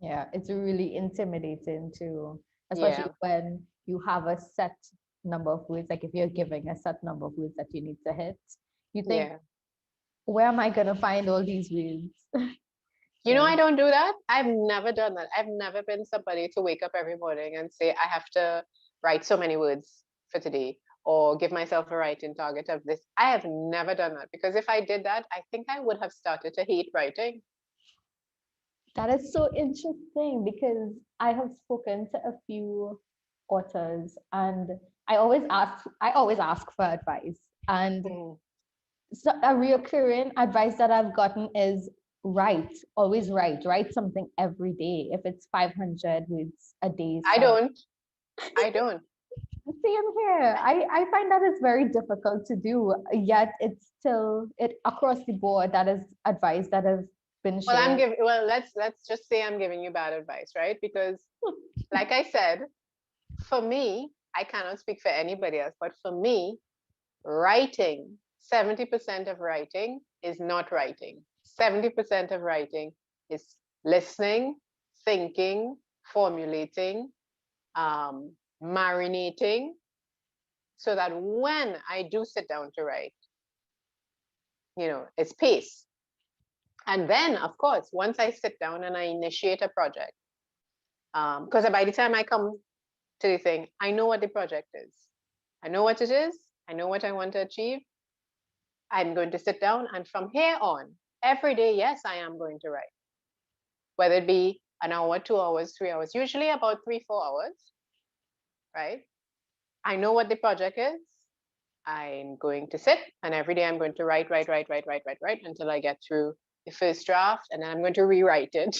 Yeah, it's really intimidating too, especially Yeah. when you have a set number of words, like if you're giving a set number of words that you need to hit, you think, Yeah. where am I gonna find all these words? I So don't do that. I've never done that. I've never been somebody to wake up every morning and say, I have to write so many words for today or give myself a writing target of this. I have never done that because if I did that, I think I would have started to hate writing. that is so interesting because I have spoken to a few authors and I always ask for advice. And Mm. so a recurring advice that I've gotten is always write something every day. If it's 500 words a day, I so don't. I don't. same here. I find that it's very difficult to do, yet it's still it across the board. That is advice that has been Well, shared. let's just say I'm giving you bad advice, right? Because like I said, for me, I cannot speak for anybody else, but for me, writing, 70% of writing is not writing. 70% of writing is listening, thinking, formulating, um, marinating, so that when I do sit down to write, it's pace. And then, of course, once I sit down and I initiate a project, because by the time I come to the thing, I know what the project is. I know what it is. I know what I want to achieve. I'm going to sit down and from here on, every day, yes, I am going to write. Whether it be an hour, 2 hours, 3 hours, usually about 3, 4 hours, right? I know what the project is. I'm going to sit and every day I'm going to write until I get through the first draft and then I'm going to rewrite it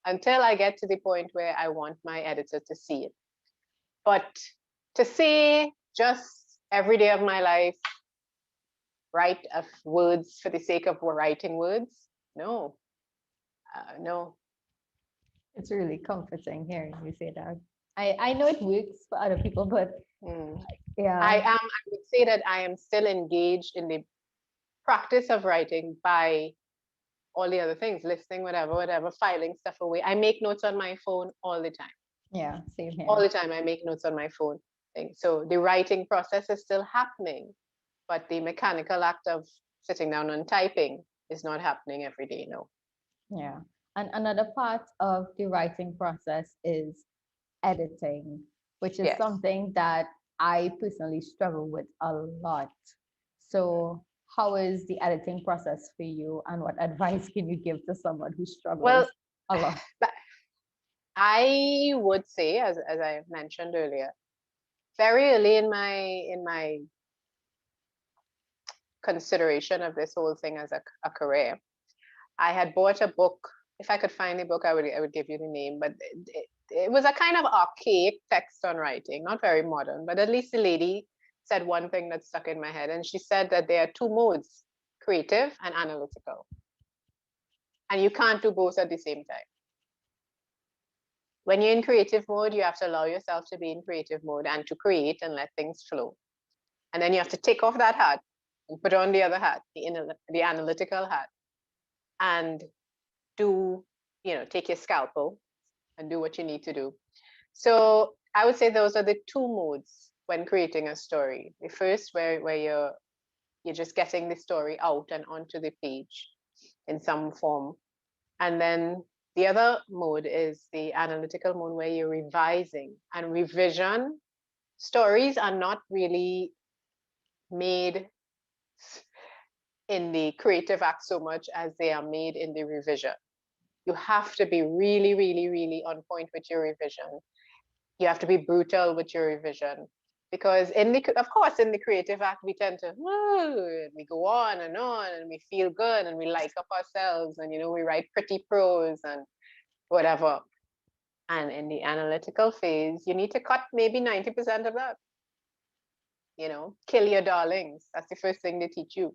until I get to the point where I want my editor to see it. But to say just every day of my life, write of words for the sake of writing words, no, no. It's really comforting hearing you say that. I know it works for other people, but Mm. yeah, I would say that I am still engaged in the practice of writing by all the other things, listening, whatever, filing stuff away. I make notes on my phone all the time. yeah, same All here. the time I make notes on my phone. So the writing process is still happening, but the mechanical act of sitting down and typing is not happening every day, no. Yeah. And another part of the writing process is editing, which is Yes. something that I personally struggle with a lot. So, how is the editing process for you, and what advice can you give to someone who Well, struggles a lot? I would say, as I mentioned earlier, very early in my consideration of this whole thing as a career, I had bought a book. If I could find the book, I would give you the name. But it was a kind of archaic text on writing, not very modern. But at least the lady said one thing that stuck in my head, and she said that there are two modes: creative and analytical, and you can't do both at the same time. When you're in creative mode, you have to allow yourself to be in creative mode and to create and let things flow. And then you have to take off that hat and put on the other hat, the analytical hat, and do, take your scalpel and do what you need to do. So I would say those are the two modes when creating a story. The first, where you're just getting the story out and onto the page in some form. And then the other mode is the analytical mode, where you're revising. And revision stories are not really made in the creative act so much as they are made in the revision. You have to be really, really, really on point with your revision. You have to be brutal with your revision, because of course, in the creative act, we tend to, we go on, and we feel good, and we like up ourselves, and we write pretty prose and whatever. And in the analytical phase, you need to cut maybe 90% of that. Kill your darlings. That's the first thing they teach you.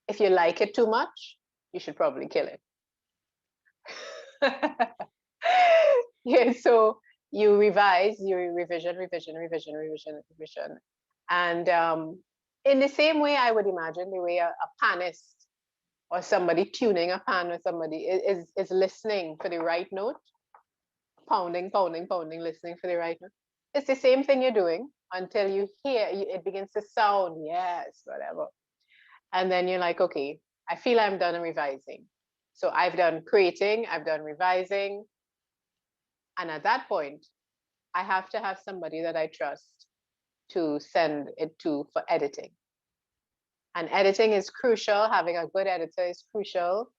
If you like it too much, you should probably kill it. Yeah, so you revise, you revision, revision. And in the same way, I would imagine the way a panist or somebody tuning a pan, or somebody is listening for the right note, pounding, listening for the right note. It's the same thing you're doing until you hear it begins to sound, yes, whatever. And then you're like, okay, I feel I'm done revising. So I've done creating, I've done revising. And at that point, I have to have somebody that I trust to send it to for editing. And editing is crucial. Having a good editor is crucial,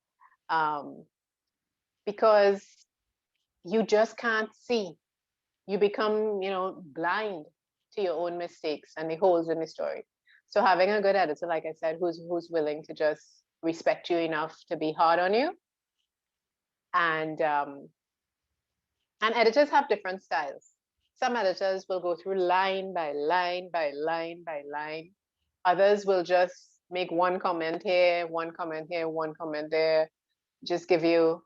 because you just can't see. You become, blind to your own mistakes and the holes in the story. So having a good editor, like I said, who's willing to just respect you enough to be hard on you. And editors have different styles. Some editors will go through line by line by line by line. Others will just make one comment here, one comment here, one comment there, just give you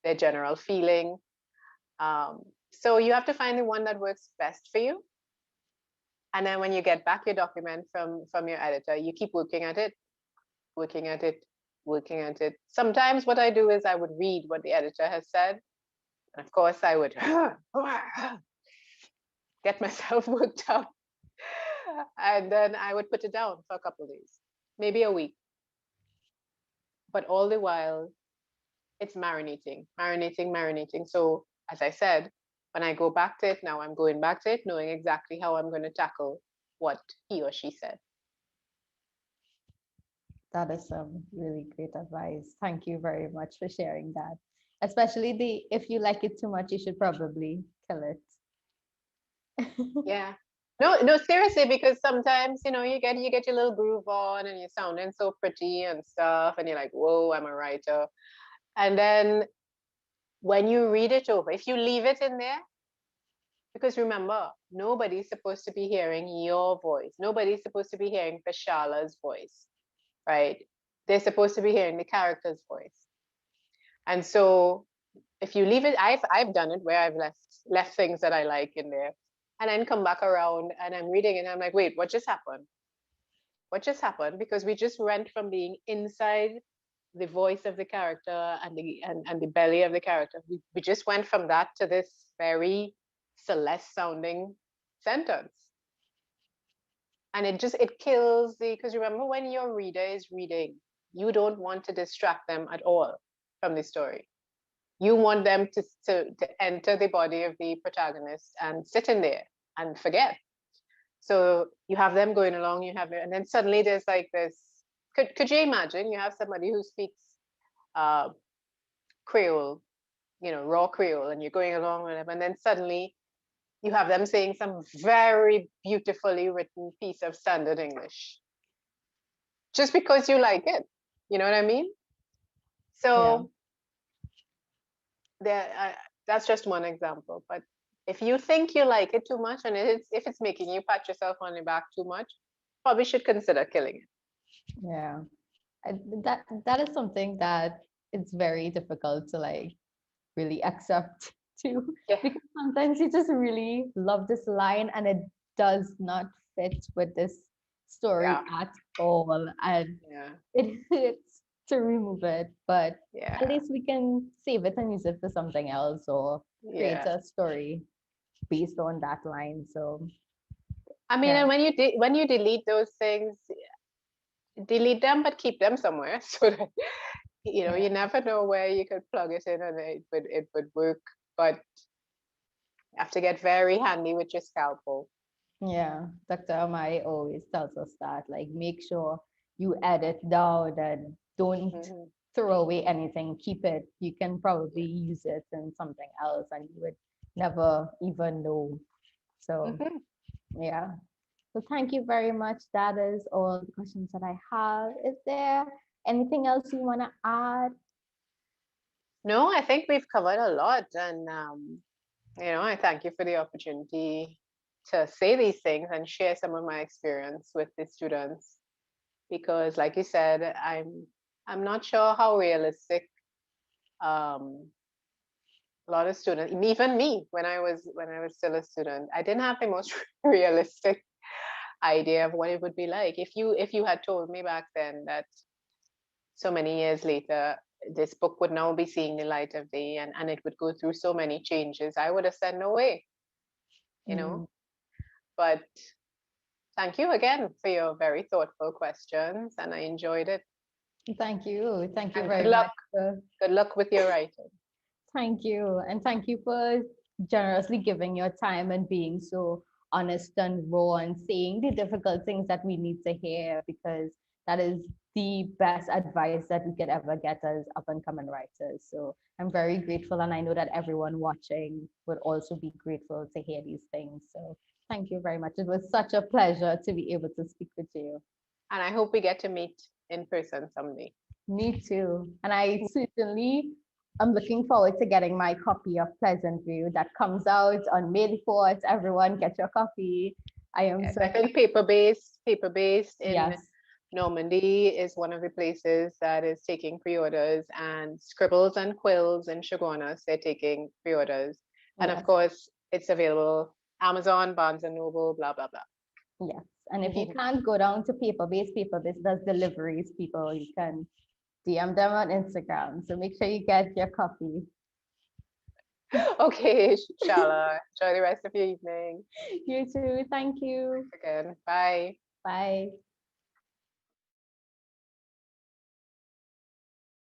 their general feeling. So you have to find the one that works best for you. And then when you get back your document from your editor, you keep working at it, working at it, working at it. Sometimes what I do is I would read what the editor has said. And of course, I would get myself worked up. And then I would put it down for a couple of days, maybe a week. But all the while, it's marinating. So as I said, when I go back to it now, I'm going back to it knowing exactly how I'm going to tackle what he or she said. That is some really great advice. Thank you very much for sharing that. Especially the if you like it too much, you should probably kill it. Yeah. No, seriously, because sometimes, you get your little groove on and you're sounding so pretty and stuff, and you're like, whoa, I'm a writer. And then when you read it over, if you leave it in there, because remember, nobody's supposed to be hearing your voice. Nobody's supposed to be hearing Vishala's voice, right? They're supposed to be hearing the character's voice. And so if you leave it, I've done it where I've left things that I like in there, and then come back around and I'm reading it and I'm like, wait, what just happened? What just happened? Because we just went from being inside the voice of the character and the belly of the character. We just went from that to this very Celeste sounding sentence. And it kills because remember, when your reader is reading, you don't want to distract them at all from the story. You want them to enter the body of the protagonist and sit in there and forget. So you have them going along, and then suddenly there's like this. Could you imagine you have somebody who speaks Creole, raw Creole, and you're going along with them, and then suddenly you have them saying some very beautifully written piece of standard English, just because you like it. You know what I mean? So that's just one example. But if you think you like it too much, and if it's making you pat yourself on the back too much, probably should consider killing it. Yeah, that is something that it's very difficult to like really accept too, because sometimes you just really love this line and it does not fit with this story at all, and it hurts to remove it, but at least we can save it and use it for something else or create a story based on that line. So I mean, and when you delete those things, delete them but keep them somewhere so that you never know where you could plug it in and it would work, but you have to get very handy with your scalpel. Dr. Amai always tells us that, like, make sure you edit down and don't throw away anything, keep it. You can probably use it in something else and you would never even know. So so thank you very much. That is all the questions that I have. Is there anything else you want to add? No, I think we've covered a lot, and I thank you for the opportunity to say these things and share some of my experience with the students, because like you said, I'm not sure how realistic a lot of students, even me, when I was still a student, I didn't have the most realistic idea of what it would be like. If you had told me back then that so many years later this book would now be seeing the light of day and it would go through so many changes, I would have said no way, but thank you again for your very thoughtful questions, and I enjoyed it. Thank you and very good luck. much. Good luck with your writing. Thank you, and thank you for generously giving your time and being so honest and raw and saying the difficult things that we need to hear, because that is the best advice that we could ever get as up and coming writers. So I'm very grateful, and I know that everyone watching would also be grateful to hear these things. So thank you very much. It was such a pleasure to be able to speak with you. And I hope we get to meet in person someday. Me too. And I certainly I'm looking forward to getting my copy of Pleasant View that comes out on May the 4th. Everyone get your copy. I think paper-based in Normandy is one of the places that is taking pre-orders, and Scribbles and Quills in Chaguanas, they're taking pre-orders. And of course, it's available Amazon, Barnes and Noble, blah, blah, blah. Yes. And if you can't go down to Paper-Based does deliveries, people. You can DM them on Instagram. So make sure you get your copy. Okay, Shala. Enjoy the rest of your evening. You too. Thank you. Again. Bye. Bye.